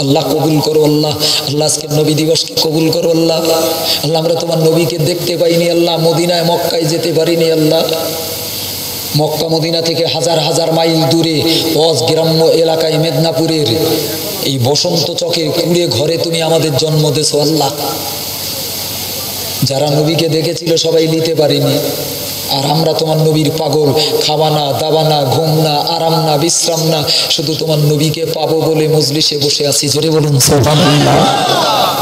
Speaker 1: আল্লাহ কবুল করো আল্লাহ, আল্লাহ আজকে নবী দিবসকে কবুল করো আল্লাহ। আল্লাহ আমরা তোমার নবীকে দেখতে পাইনি আল্লাহ, মদিনায় মক্কায় যেতে পারিনি আল্লাহ। মক্কা মদিনা থেকে হাজার হাজার মাইল দূরে অজ গ্রাম্য এলাকায় মেদিনীপুরের এই বসন্ত চকের কুড়ে ঘরে তুমি আমাদের জন্ম দিয়েছো আল্লাহ। যারা নবীকে দেখেছিল সবাই নিতে পারিনি, আর আমরা তোমার নবীর পাগল, খাওয়া না, দাওয়া না, ঘুম না, আরাম না, বিশ্রাম না, শুধু তোমার নবীকে পাবো বলে মজলিসে বসে আছি। জোরে বলুন সুবহানাল্লাহ,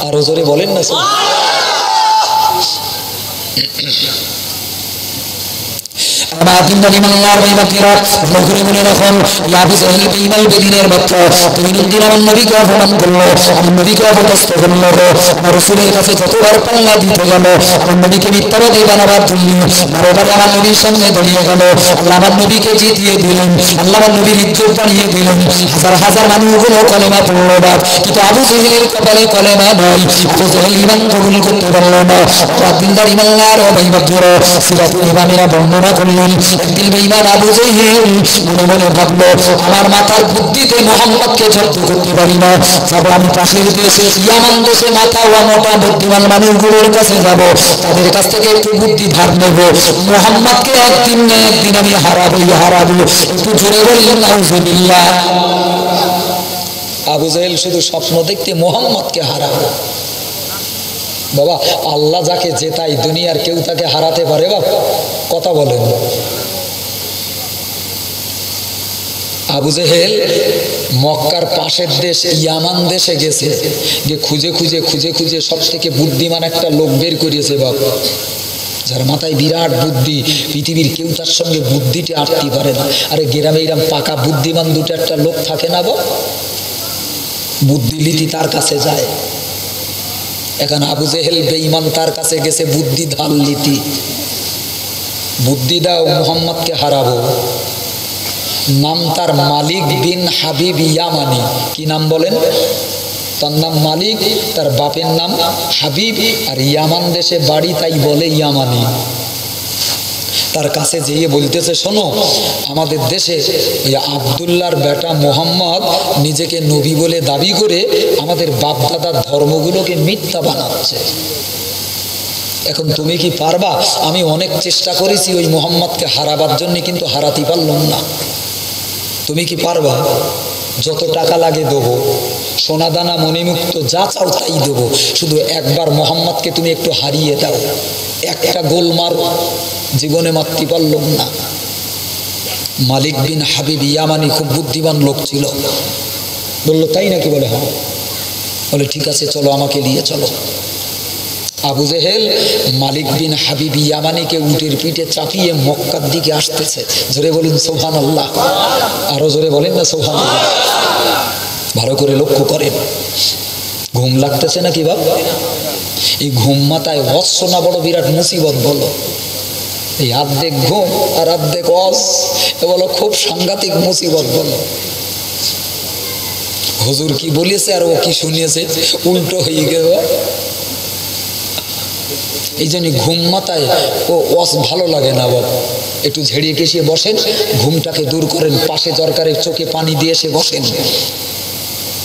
Speaker 1: আরো জোরে বলেন না। আমার দিনদারি মেলার ভাইবাতিরা, ভালো করে মনে রাখুন, আবু জেহেল বেঈমান বেদিনের বাচ্চা, তুমি দিন আমার নবীকে অপমান করলো, আমার নবীকে অপদস্থ করলো, আমার রাসূলের কাছে যতবার পাল্লা দিতে গেল, আমার নবীকে মিথ্যাবাদী বানাবার জন্য বারবার আমার নবীর সামনে দাঁড়িয়ে গেল। আল্লাহ আমার নবীকে জিতিয়ে দিলেন, আল্লাহ আমার নবীর ইজ্জত বানিয়ে দিলেন। হাজার হাজার মানুষগুলো কলেমা পড়লো না, কিন্তু আবু জেহেলের কপালে কলেমা নাই। আবু জেহেল ঈমান কবুল করতে পারল না। আমার দিনদারি মেলার ভাইবাতিরা, সিরাতুল ইমামেরা বর্ণনা করলেন, একদিন বেঈমান আবু জেহেল মনে মনে ভাবলো, আমার মাথার বুদ্ধিতে মুহাম্মদকে জব্দ করতে পারি না, যাব আমি পাশের দেশে ইয়ামান দেশে মাথা ওয়া মোটা বুদ্ধিমান মানুষগুলোর কাছে যাব, তাদের কাছ থেকে একটু বুদ্ধি ধার নেব, মুহাম্মদকে একদিন না একদিন আমি হারাবো। একটু জোরে বললেন নাউজুবিল্লাহ। আবু জেহেল শুধু স্বপ্ন দেখতে মুহাম্মদকে হারাবো। বাবা আল্লাহ যাকে জেতাই দুনিয়ার কেউ তাকে হারাতে পারে? বাবা কথা বলেন। আবু জেহেল মক্কার পাশের দেশ ইয়ামান দেশে গেছে, গিয়ে খুঁজে খুঁজে খুঁজে খুঁজে সব থেকে বুদ্ধিমান একটা লোক বের করিয়েছে বাবা, যার মাথায় বিরাট বুদ্ধি, পৃথিবীর কেউ তার সঙ্গে বুদ্ধিতে আটতে পারে না। আরে গ্রামে এরম পাকা বুদ্ধিমান দুটো একটা লোক থাকে না বাবা, বুদ্ধিলিতি তার কাছে যায়। এখন আবু জেহেল বেঈমান তার কাছে গেছে বুদ্ধি ধার লিতি, বুদ্ধি দাও মুহাম্মদকে হারাবো। নাম তার মালিক বিন হাবিব ইয়ামানি। কি নাম বলেন? তার নাম মালিক, তার বাপের নাম হাবিব, আর ইয়ামান দেশে বাড়ি, তাই বলে ইয়ামানি। তার কাছে যেয়ে বলতেছে, শোনো আমাদের দেশে ওই আবদুল্লাহর বেটা মোহাম্মদ নিজেকে নবী বলে দাবি করে আমাদের বাপ দাদার ধর্মগুলোকে মিথ্যা বানাচ্ছে। এখন তুমি কি পারবা? আমি অনেক চেষ্টা করেছি ওই মোহাম্মদকে হারাবার জন্য, কিন্তু হারাতে পারলাম না। তুমি কি পারবা? যত টাকা লাগে দেবো, সোনাদানা মণিমুক্ত যা চাও তাই দেবো, শুধু একবার মোহাম্মদকে তুমি একটু হারিয়ে দাও, একটা গোল মারো। জীবনে মারতে পারলাম না। মালিক বিন হাবিব ইয়ামানি খুব বুদ্ধিমান লোক ছিল, বললো তাই নাকি? বলে হ্যাঁ। বলে ঠিক আছে চলো, আমাকে নিয়ে চলো। আবু জেহেল মালিক বিন হাবিব ইয়ামানিকে উটের পিঠে চাপিয়ে মক্কার দিকে আসতেছে। জোরে বলুন সুবহানাল্লাহ, আরো জোরে বলেন না সুবহানাল্লাহ। ভালো করে লক্ষ্য করেন, ঘুম লাগতেছে নাকি বাপ? এই ঘুম মাথায় অস না বড় বিরাট মুসিবত বলো। এই আর্ধেক ঘুম আর আর্ধেক অস, এ বলো খুব সাংঘাতিক মুসিবত বলো। হুজুর কি বলেছে আর ও কি শুনিয়েছে উল্টো হয়ে গেল। এই জন্য ঘুম মাথায় ও অস ভালো লাগে না বাবা। একটু ঝেড়িয়ে কেশিয়ে বসেন, ঘুমটাকে দূর করেন, পাশে দরকারের চোখে পানি দিয়ে এসে বসেন।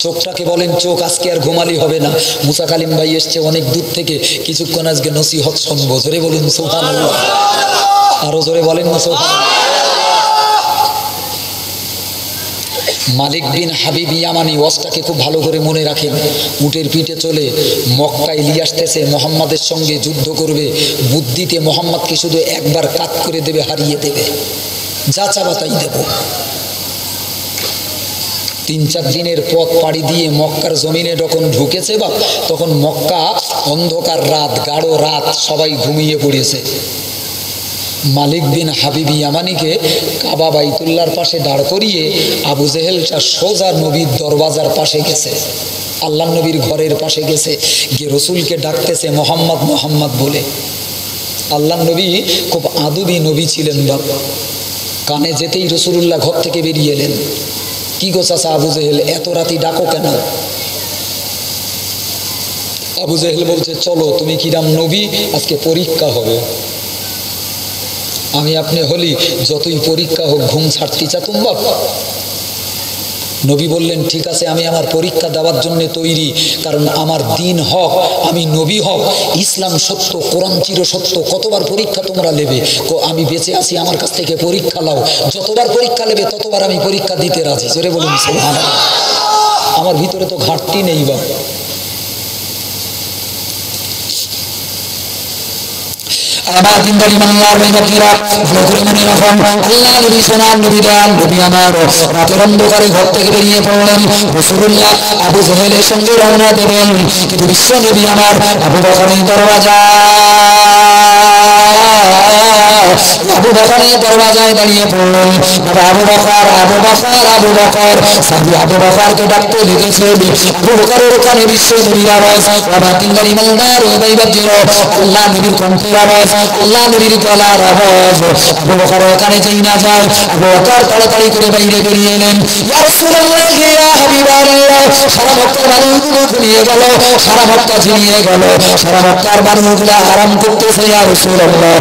Speaker 1: চোখটাকে বলেন চোখ আজকে আর ঘুমালি হবে না। মুসা কালিম ভাই এসছে অনেক দূর থেকে, কিছুক্ষণ আজকে নসিহত শুনবো। জোরে বলুন সুবহানাল্লাহ, আরো জোরে বলেন না সুবহানাল্লাহ। মালিক বিন হাবিব ইয়ামানি ওয়াজটাকে খুব ভালো করে মনে রাখেন। উটের পিঠে চলে মক্কায় নিয়ে আসতেছে, মোহাম্মদের সঙ্গে যুদ্ধ করবে। বুদ্ধিতে মোহাম্মদকে শুধু একবার কাত করে দেবে, হারিয়ে দেবে, যা চাবা তাই দেব। 3-4 দিনের পথ পাড়ি দিয়ে মক্কার জমিনে যখন ঢুকেছে বা, তখন মক্কা অন্ধকার রাত, গাঢ় রাত, সবাই ঘুমিয়ে পড়েছে। মালিক বিন হাবিব ইয়ামানিকে কাবা বাইতুল্লাহর পাশে দাঁড় করিয়ে আবু জেহেলটা সোজা নবীর দরওয়াজার পাশে গেছে, আল্লাহ নবীর ঘরের পাশে গেছে, গিয়ে রসুলকে ডাকতেছে মোহাম্মদ মোহাম্মদ বলে। আল্লাহ নবী খুব আদবী নবী ছিলেন বাবা। কানে যেতেই রসুলুল্লাহ ঘর থেকে বেরিয়ে এলেন। কি গো চাচা আবু জেহেল, এত রাতি ডাকো কেন? আবু জেহেল বলছে, চলো তুমি কিরাম নবী, আজকে পরীক্ষা হবে। আমি আপনি হলি যতই পরীক্ষা হোক ঘুম ছাড়তে চাতুম বাপ। নবী বললেন ঠিক আছে, আমি আমার পরীক্ষা দেওয়ার জন্য তৈরি, কারণ আমার দিন হক, আমি নবী হক, ইসলাম সত্য, কোরআন চির সত্য। কতবার পরীক্ষা তোমরা নেবে? আমি বেঁচে আছি, আমার কাছ থেকে পরীক্ষা নাও। যতবার পরীক্ষা নেবে ততবার আমি পরীক্ষা দিতে রাজি। জোরে বলুন সুবহানাল্লাহ। আমার ভিতরে তো ঘাটতি নেই বাপ। আমার দিনদারি মানলার মেহনতিরা ভালো করে মনে রাখুন, আল্লাহ নবী সোনার নবী দেন নবী আমার রাতের অন্ধকারে ঘর থেকে বেরিয়ে পড়লেন। রাসূলুল্লাহ আবু জেহেলের সঙ্গে রওনা দেবেন, কিন্তু বিশ্ব নবী আমার আবু বকরের দরওয়াজায় দাঁড়িয়ে পড়লেন। আবু বকর আবু বকর আবু বকর, সাহাবী আবু বকরকে ডাকতে লেগেছে। আবু বকরের ওখানে বিশ্ব নবীর আওয়াজ, আমার দিনদারি মানলার বাইবাজির আল্লাহ নবীর কণ্ঠের আওয়াজ, আল্লাহ নবীর গলার আওয়াজ। আবু বকর ওখানে যেই না যায়, আবু বকর তাড়াতাড়ি করে বাইরে বেরিয়ে এলেন। ইয়া রাসূলুল্লাহ, ইয়া হাবিবাল্লাহ, সারা মক্কার মানুষগুলো ঘুমিয়ে গেল, সারা মক্কা ঝিমিয়ে গেল, সারা মক্কার মানুষগুলো আরাম করতেছে। ইয়া রাসূলুল্লাহ,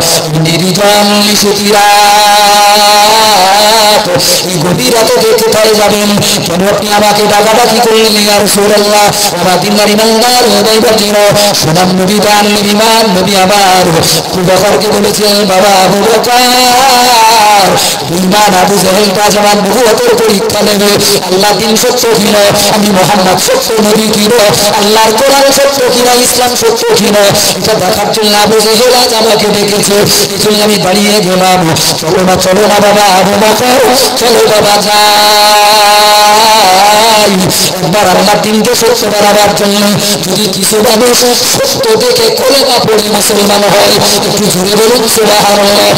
Speaker 1: নির্জন নিশুতিরা এই গভীর রাতে দেখতে পাই যাবেন, কেন আপনি আমাকে ডাকাডাকি করলেন? ইয়া রাসূলুল্লাহ, আমার দিনদারি মানলার বাইবাজির সোনার নবী দান নবী মান নবী আমার আবু বকরকে বলেছে, বাবা আবু বকর, ইমান আবু জেহেলটা যেমন নবুয়তের পরীক্ষা নেবে, আল্লাহ দিন সত্য দিল আমি মুহাম্মদ সত্য নবী কিনা, আল্লাহর কোরআন সত্য কিনা, ইসলাম সত্য কিনা, এটা দেখার জন্য আবু জেহেল আজ আমাকে ডেকেছে। এজন্য আমি দাঁড়িয়ে গেলাম। চলো না বাবা আবু বকর, চলো বাবা যাই একবার আল্লাহর দিনকে সত্য বাড়াবার জন্য। যদি কিছু মানুষ সত্য দেখে কলেমা পড়ে মুসলমান হয়, একটু জোরে বলুন সুবহানাল্লাহ।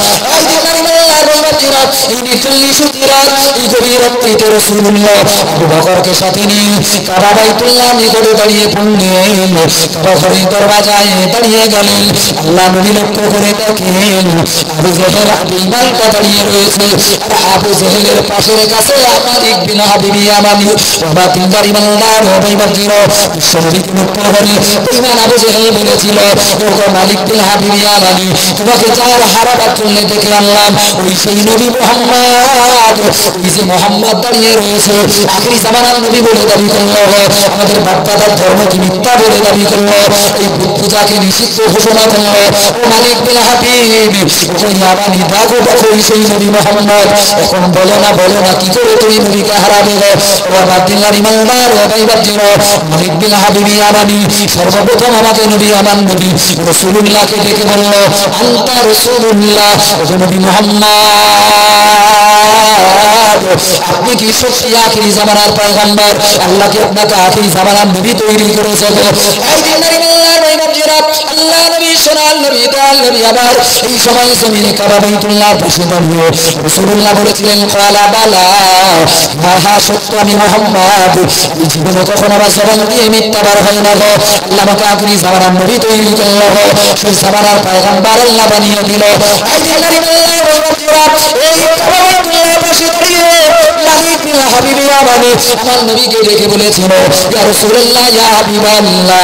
Speaker 1: এই নির্জল্লি রাত, এই গভীর রাত্রিতে রাসূলুল্লাহ আবু বকরকে সাথে নিয়ে কাবা বাইতুল্লাহ নিকটে দাঁড়িয়ে পড়লেন। কাবা ঘরের দরজায় দাঁড়িয়ে গেলেন। আল্লাহ নবী লক্ষ্য করে দেখেন আবু জেহেল বেঈমানটা দাঁড়িয়ে রয়েছে। আর আবু জেহেলের পাশের কাছে মালিক বিন হাবিব ইয়ামানি বাবা তিনবার ইমানদার বেঈমানদের বিশ্বনবীকে লক্ষ্য করে বেঈমান আবু জেহেল বলেছিল, ওগো মালিক বিন হাবিব ইয়ামানি, তোমাকে যার হারাবার জন্য ডেকে আনলাম ওই সেই নবী মুহাম্মদ, ওই যে মুহাম্মদ দাঁড়িয়ে রয়েছে আখিরি জামানার নবী বলে দাবি করলো, আমাদের বাপ-দাদার ধর্মকে মিথ্যা বলে দাবি করলো, এই বুত পূজাকে নিষিদ্ধ ঘোষণা করলো। ও মালিক বিন হাবিব, ওই ইয়ামানি দেখো ওই সেই নবী মুহাম্মদ, এখন বলো না কি করে তুমি নবীকে হারাবে গো? ও আব্দুল্লাহ ইমানদার ও ভাইবাজির মালিক বিন হাবিব ইয়ামানি সর্বপ্রথম আমাকে নবী আমার নবী রাসূলুল্লাহকে ডেকে বলল, আনতা রাসূলুল্লাহ, ও নবী মুহাম্মদ, আপনি কি সত্যি আখিরি জামানার পয়গম্বর? আল্লাহ কি আপনাকে আখিরি জামানার নবী তৈরি করেছে গো? এই দিনের আল্লাহর ভাইবাজির আল্লাহ নবী সোনার নবী দয়াল নবী আবার এই সময় জমিনে কাবা বাইতুল্লাহর পাশে দাঁড়িয়ে রাসূলুল্লাহ বলেছিলেন, ক্বালা বালা, হ্যাঁ সত্য আমি মুহাম্মদ, আমি জীবনে কখনো আমার জবান দিয়ে মিথ্যাবার হয় না গো। আল্লাহ আমাকে আখিরি জামানার নবী তৈরি করলো গো, সেই জামানার পয়গম্বর আল্লাহ বানিয়ে দিল। এই দিনের আল্লাহর ভাইবাজির এই কাবা বাইতুল্লাহর পাশে দাঁড়িয়ে মালিক বিন হাবিব ইয়ামানি আমার নবীকে ডেকে বলেছিল, ইয়া রাসূলুল্লাহ ইয়া হাবিবাল্লাহ,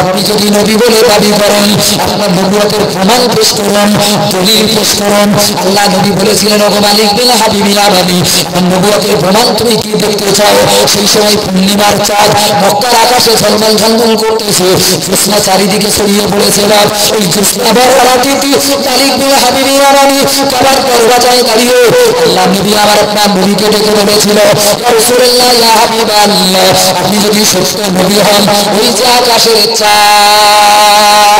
Speaker 1: আপনি যদি নবী বলে দাবি করেন আপনার নবুয়তের প্রমাণ পেশ করুন, দলিল পেশ করুন। আল্লাহ নবী বলেছিলেন, ওগো মালিক বিন হাবিব ইয়ামানি, আমার নবুয়তের প্রমাণ তুমি কি দেখতে চাও? সেই সময় পূর্ণিমার চাঁদ মক্কার আকাশে ঝলমল করতেছে, জ্যোৎস্না চারিদিকে ছড়িয়ে পড়েছিল। ওই জ্যোৎস্না ভরা রাত্রিতে মালিক বিন হাবিব ইয়ামানি কাবার দরজায় দাঁড়িয়ে আল্লাহ নবী আমার আপনার নবীকে ডেকে বলেছিল, ইয়া রাসূলুল্লাহ ইয়া হাবিবাল্লাহ, আপনি যদি সত্য নবী হন ওই যে আকাশের চাঁদ,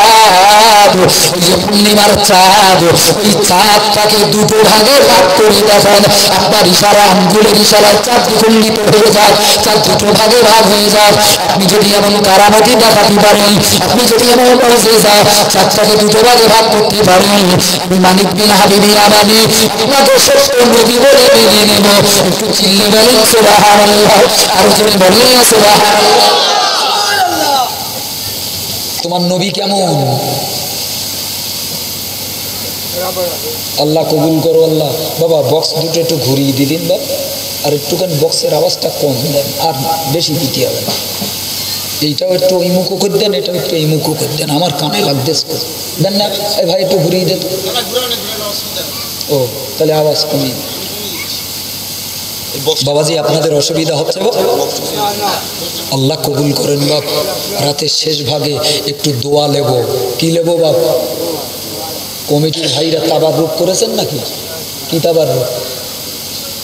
Speaker 1: ওই যে পূর্ণিমার চাঁদ, ওই চাঁদটাকে দুটো ভাগে ভাগ করে দেখান, আপনার ইশারা আঙ্গুলের ইশারায় চাঁদ দ্বিখণ্ডিত হয়ে যায়, চাঁদ দুটো ভাগে ভাগ হয়ে যায়। আপনি যদি এমন কারামতি দেখাতে পারেন, আপনি যদি এমন মুজিজা চাঁদটাকে দুটো ভাগে ভাগ করতে পারেন, আমি মালিক বিন হাবিব ইয়ামানি আপনাকে সত্য নবী বলে মেনে নেব। একটু চিল্লে বলেন সুবহানাল্লাহ, আর জোরে বলেন সুবহানাল্লাহ। তোমার নবী কেমন? আল্লাহ কবুল করো। আল্লাহ বাবা বক্স দুটো একটু ঘুরিয়ে দিদিন বা, আর একটুখানি বক্সের আওয়াজটা কম দেন, আর বেশি দিতে হবে না। এইটাও একটু এই মুখো করে দেন, এটাও একটু এই মুখো করে দেন, আমার কানে লাগতেছে দেন না। এই ভাই একটু ঘুরিয়ে দেন। ও তাহলে আওয়াজ কমিয়ে বাবাজি, আপনাদের অসুবিধা হচ্ছে বাবা? আল্লাহ কবুল করেন বাপ। রাতের শেষ ভাগে একটু দোয়া নেব। কি নেব বাপ? কমিটির ভাইরা তাবাররুক করেছেন নাকি? কি তাবাররুক?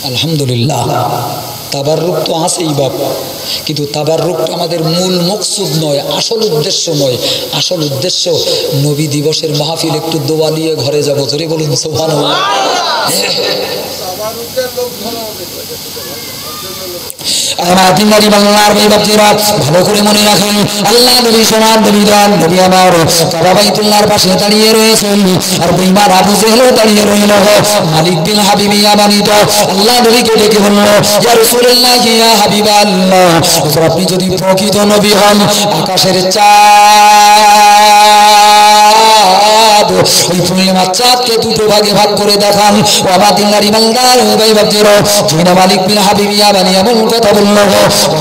Speaker 1: আলহামদুলিল্লাহ, তাবাররুক তো আছেই বাপ, কিন্তু তাবাররুকটা আমাদের মূল মকসুদ নয়, আসল উদ্দেশ্য নয়। আসল উদ্দেশ্য নবী দিবসের মাহফিল, একটু দোয়া নিয়ে ঘরে যাব। জোরে বলুন সুবহানাল্লাহ। ভালো করে মনে রাখেন, আল্লাহ নবী সোনার নবী দয়াল নবী আমার কাবা বাইতুল্লাহর পাশে দাঁড়িয়ে রয়েছেন, আর বেঈমান আবু জেহেল দাঁড়িয়ে রইল। মালিক বিন হাবিব ইয়ামানি তো আল্লাহ নবীকে ডেকে বলল, ইয়া রাসূলুল্লাহ ইয়া হাবিবাল্লাহ, আপনি যদি প্রকৃত নবী হন আকাশের চাঁদ, ওই পূর্ণিমার চাঁদকে দুটো ভাগে ভাগ করে দেখান। ও আমার দিনদার ইমানদার ভাই ভাবছিল যিনি মালিক বিন হাবিব ইয়ামানি এমন কথা বলল,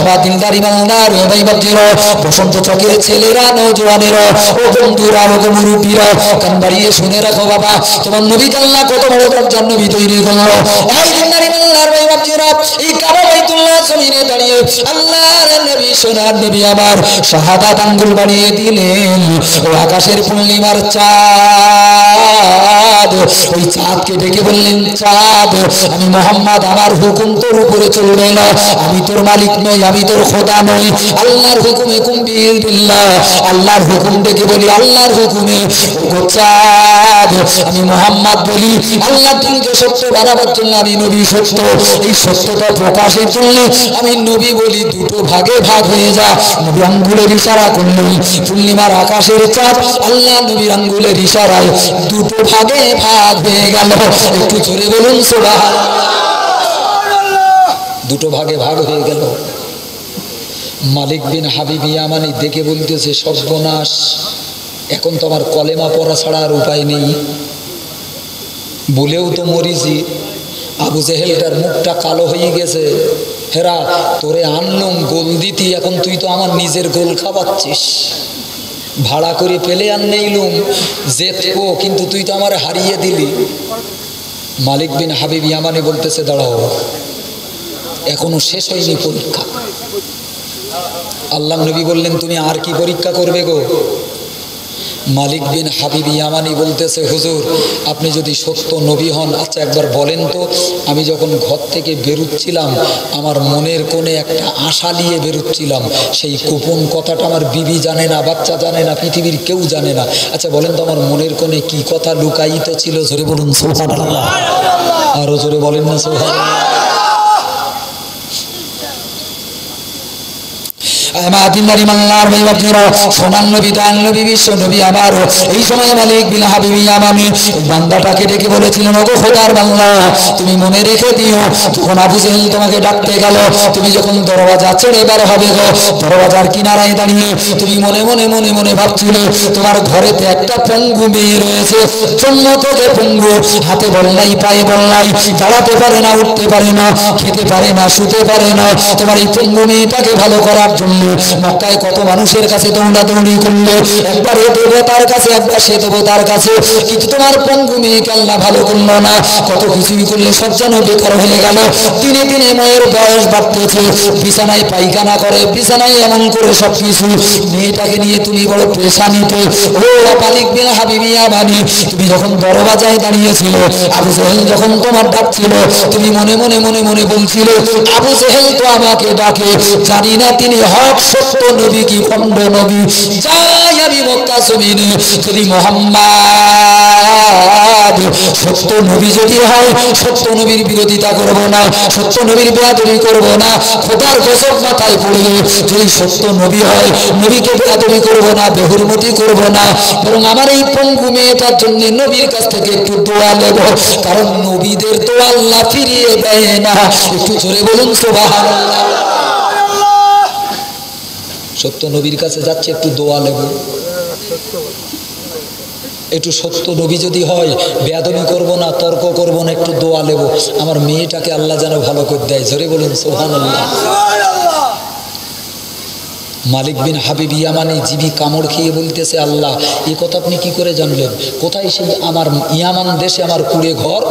Speaker 1: আমার দিনদার ইমানদার ভাই ভাবছিল বসন্ত চকের ছেলেরা, নওজোয়ানেরা, ও বন্ধুরা, ও মুরব্বীরা, কান বাড়িয়ে শুনে রাখো বাবা, তোমার নবী আল্লাহ কত বড় দরজার নবী তৈরি করলো। এই দিনদার ইমানদার ভাই ভাবছিল এই কাবা বাইতুল্লাহ জমিনে দাঁড়িয়ে দিয়ে আল্লাহর নবী সোনার নবী আমার শাহাদাত আঙ্গুল বাড়িয়ে দিলেন। ও আকাশের পূর্ণিমার চাঁদ, ওই চাঁদকে ডেকে বললেন, চাঁদ আমি মোহাম্মদ, আমার হুকুম তোর উপরে চলবে না, আমি তোর মালিক নই, আমি তোর খোদা নই, আল্লাহর হুকুমে কুম্বির বিল্লাহ, আল্লাহর হুকুম ডেকে বলি আল্লাহর হুকুমে। ও চাঁদ আমি মোহাম্মদ বলি আল্লাহ দিনকে সত্য বানাবার জন্য, আমি নবী সত্য, এই সত্যটা প্রকাশের জন্য আমি নবী বলি, দুটো ভাগে ভাগ হয়ে যা। নবী আঙ্গুলের ইশারা করলেন, পূর্ণিমার আকাশের চাঁদ আল্লাহ নবীর আঙ্গুলের ইশারায় দুটো ভাগে ভাগ হয়ে গেল। একটু জোরে বলুন সুবহানাল্লাহ। দুটো ভাগে ভাগ হয়ে গেল। মালিক বিন হাবিব ইয়ামানি দেখে বলতেছে, সর্বনাশ, এখন তো আমার কলেমা পড়া ছাড়া আর উপায় নেই, বলেও তো মরিছি, আবু জেহেলটার মুখটা কালো হয়ে গেছে, হেরা তোরে আনলুম গোল দিতি, এখন তুই তো আমার নিজের গোল খাওয়াচ্ছিস, ভাড়া করে পেলে আর নেইলুম জেতবো, কিন্তু তুই তো আমার হারিয়ে দিলি। মালিক বিন হাবিব ইয়ামানি বলতেছে, দাঁড়াও, এখনো শেষ হয়নি পরীক্ষা। আল্লাহ নবী বললেন, তুমি আর কি পরীক্ষা করবে গো? মালিক বিন হাবিব ইয়ামানি বলতেছে, হুজুর আপনি যদি সত্য নবী হন, আচ্ছা একবার বলেন তো, আমি যখন ঘর থেকে বেরুচ্ছিলাম আমার মনের কোণে একটা আশা নিয়ে বেরুচ্ছিলাম, সেই গোপন কথাটা আমার বিবি জানে না, বাচ্চা জানে না, পৃথিবীর কেউ জানে না, আচ্ছা বলেন তো আমার মনের কোণে কি কথা লুকায়িত ছিল? জোরে বলুন সুবহানাল্লাহ, আরো জোরে বলেন না সুবহানাল্লাহ। সোনার নবী দয়াল নবী বিশ্ব নবী আমার, এই সময় মালিক বিন হাবিব ইয়ামানি বান্দাটাকে ডেকে বলেছিলেন, ওগো খোদার বাংলা, তুমি মনে রেখে দিও, যখন আবু জেহেল তোমাকে ডাকতে গেল, তুমি যখন দরওয়াজা ছেড়ে বের হবে গো, দরওয়াজার কিনারায় দাঁড়িয়ে তুমি মনে মনে মনে মনে ভাবছিলে তোমার ঘরেতে একটা পঙ্গু মেয়ে রয়েছে, জন্ম থেকে পঙ্গু, হাতে বল নাই, পায়ে বল নাই, দাঁড়াতে পারে না, উঠতে পারে না, খেতে পারে না, শুতে পারে না, তোমার এই পঙ্গু মেয়েটাকে ভালো করার জন্য মক্কায় কত মানুষের কাছে দৌড়াদৌড়ি করলো, একবার এ দেবতার কাছে, একবার সে দেবতার কাছে, কিন্তু তোমার পঙ্গু মেয়েকে আল্লাহ ভালো করলো না, কত কিছুই করলে সব যেন বেকার হয়ে গেল। দিনে দিনে মেয়ের বয়স বাড়তেছে, বিছানায় পায়খানা করে, বিছানায় এমন করে সব কিছু, মেয়েটাকে নিয়ে তুমি বড় পেশানিতে। ও মালিক বিন হাবিব ইয়ামানি, তুমি যখন দরওয়াজায় দাঁড়িয়েছিল, আবু জেহেল যখন তোমার ডাকছিল, তুমি মনে মনে মনে মনে বলছিল, আবু জেহেল তো আমাকে ডাকে, জানি না তিনি হক সত্য নবী কি খণ্ড নবী, যাই আমি মক্কা জমিনে যদি মুহাম্মদ সত্য নবী যদি হয়, সত্য নবীর বিরোধিতা করব না, সত্য নবীর বেয়াদবি করব না, খোদার গজব মাথায় পড়লে যদি সত্য নবী হয়, নবীকে বেয়াদবি করব না, বেহুরমতি করব না, বরং আমার এই পঙ্গু মেয়েটার জন্য নবীর কাছ থেকে একটু দোয়া নেব, কারণ নবীদের তো আল্লাহ ফিরিয়ে দেয় না। একটু জোরে বলুন সুবহানাল্লাহ। সত্য নবীর কাছে যাচ্ছে, একটু দোয়া নেব, একটু সত্য নবী যদি হয় বেয়াদবি করব না, তর্ক করব না, একটু দোয়া নেব, আমার মেয়েটাকে আল্লাহ যেন ভালো করে দেয়। জোরে বলুন সুবহানাল্লাহ। মালিক বিন হাবিব ইয়ামানি জিবি কামড় খেয়ে বলতেছে, আল্লাহ এ কথা আপনি কি করে জানলেন? কোথায় সেই আমার ইয়ামান দেশে আমার কুড়ে ঘর,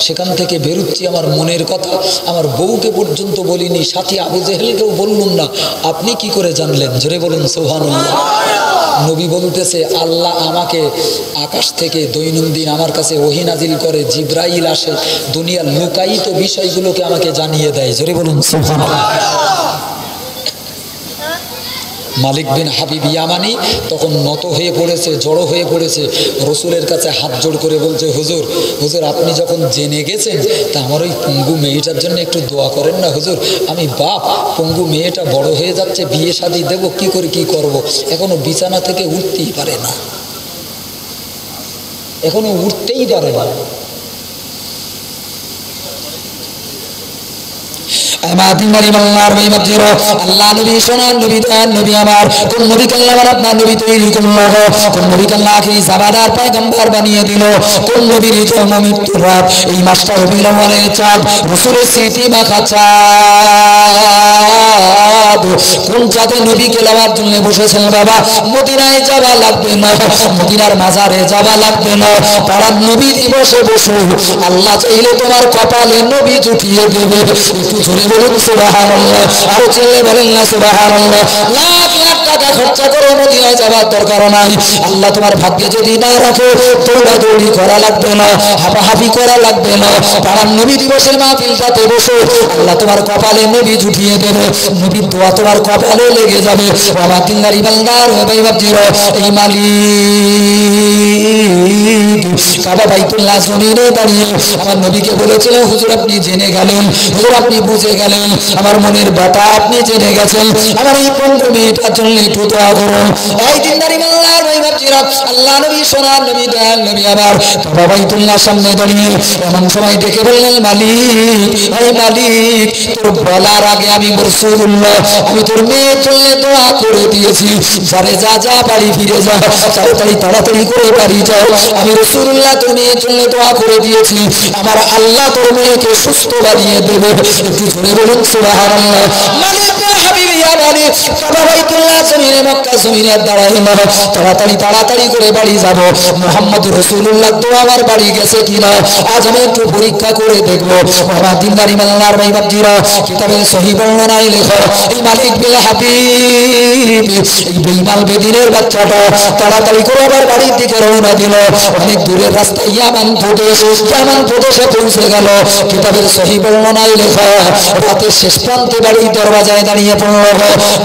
Speaker 1: সেখান থেকে বেরুচ্ছি, আমার মনের কথা আমার বউকে পর্যন্ত বলিনি, সাথী আবু জেহেলকেও বললুম না, আপনি কি করে জানলেন? জোরে বলুন সুবহানাল্লাহ। নবী বলতেছে, আল্লাহ আমাকে আকাশ থেকে দৈনন্দিন আমার কাছে ওহী নাজিল করে, জিব্রাইল আসে, দুনিয়ার লুকায়িত বিষয়গুলোকে আমাকে জানিয়ে দেয়। জোরে বলুন সুবহানাল্লাহ। মালিক বিন হাবিব ইয়ামানি তখন নত হয়ে পড়েছে, জড়ো হয়ে পড়েছে, রসুলের কাছে হাত জোড় করে বলছে, হুজুর হুজুর আপনি যখন জেনে গেছেন, তা আমার ওই পঙ্গু মেয়েটার জন্য একটু দোয়া করেন না হুজুর, আমি বাপ, পঙ্গু মেয়েটা বড় হয়ে যাচ্ছে, বিয়ে শাদী দেবো, কি করে কি করব, এখনো বিছানা থেকে উঠতেই পারে না, এখনো উঠতেই পারে না। আল্লাহ নবী সোনার নবী দয়াল নবী আমার, কোন নবীকে আল্লাহ আপনার নবী তৈরি করলো, কোন নবীকে আল্লাহ আখিরি জামানার পয়গম্বর বানিয়ে দিল, কোন নবীর জন্ম মৃত্যুর রাত, এই মাসটা রবিউল আউয়ালের চাঁদ, রাসূলের স্মৃতি মাখা চাঁদ, কোন জাতে নবীকে নেওয়ার জন্য বসেছেন বাবা? মদিনায় যাওয়া লাগবে না, মদিনার মাজারে যাওয়া লাগবে না, পাড়ার নবী দিবসে বসো, আল্লাহ চাইলে তোমার কপালে নবী জুটিয়ে দেবে। একটু জোরে বলুন সুবহানাল্লাহ, আরো চেয়ে বলেন না সুবহানাল্লাহ। লাখ লাখ টাকা খরচা করে মদিনায় যাওয়ার দরকার নাই। আল্লাহ তোমার ভাগ্যে যদি না রাখে, দৌড়াদৌড়ি করা লাগবে না, হাঁপাহাঁপি করা লাগবে না, পাড়ার নবী দিবসের মাহফিলটাতে বসো, আল্লাহ তোমার কপালে নবী জুটিয়ে দেবে, নবীর দোয়া তোমার কপালে লেগে যাবে। বাবা তিনদারি বান্দার ভাই ভাবজির এই মালিক কাবা বাইতুল্লাহ জমিনে দাঁড়িয়ে আমার নবীকে বলেছিল, হুজুর আপনি জেনে গেলেন, হুজুর আপনি বুঝে গেলেন, আমার মনের ব্যথা আপনি জেনে গেছেন, আমার এই 15 মিনিটের জন্য একটু দোয়া করুন। এই তিনদারি বান্দার ভাই ভাবজির আল্লাহ নবী সোনার নবী দয়াল নবী আবার কাবা বাইতুল্লাহ সামনে দাঁড়িয়ে এমন সময় ডেকে বললেন, মালিক এই মালিক তোর বলার আগে আমি রাসূলুল্লাহ আমি তোর মেয়ে চললে দোয়া করে দিয়েছি, যারে যা যা বাড়ি ফিরে যা, তাড়াতাড়ি করে বাড়ি যাও, আমি রাসূলুল্লাহ তোর মেয়ে চললে দোয়া করে দিয়েছি, আমার আল্লাহ তোর মেয়েকে সুস্থ বানিয়ে দেবে। একটু জোরে বলুন সুবহানাল্লাহ। মালিক হাবিবি ইয়া মালিক কাবা বাইতুল্লাহ জমিনে মক্কা জমিনে দাঁড়াই না, তাড়াতাড়ি করে বাড়ি যাব, মুহাম্মদ রাসূলুল্লাহ তো আমার বাড়ি গেছে কিনা আজ আমি একটু পরীক্ষা করে দেখবো। আমার দিনদারি মাল্লার ভাই বাবজিরা কিতাবের সহিহ বর্ণনায় লেখা এই মালিক বিন হাবিব এই বেঈমান বেদিনের বাচ্চাটা তাড়াতাড়ি করে আবার বাড়ির দিকে রওনা দিল। অনেক দূরের রাস্তা ইয়ামান প্রদেশে পৌঁছে গেল। কিতাবের সহিহ বর্ণনায় লেখা রাতের শেষ প্রান্তে বাড়ির দরজায় দাঁড়িয়ে পড়ল।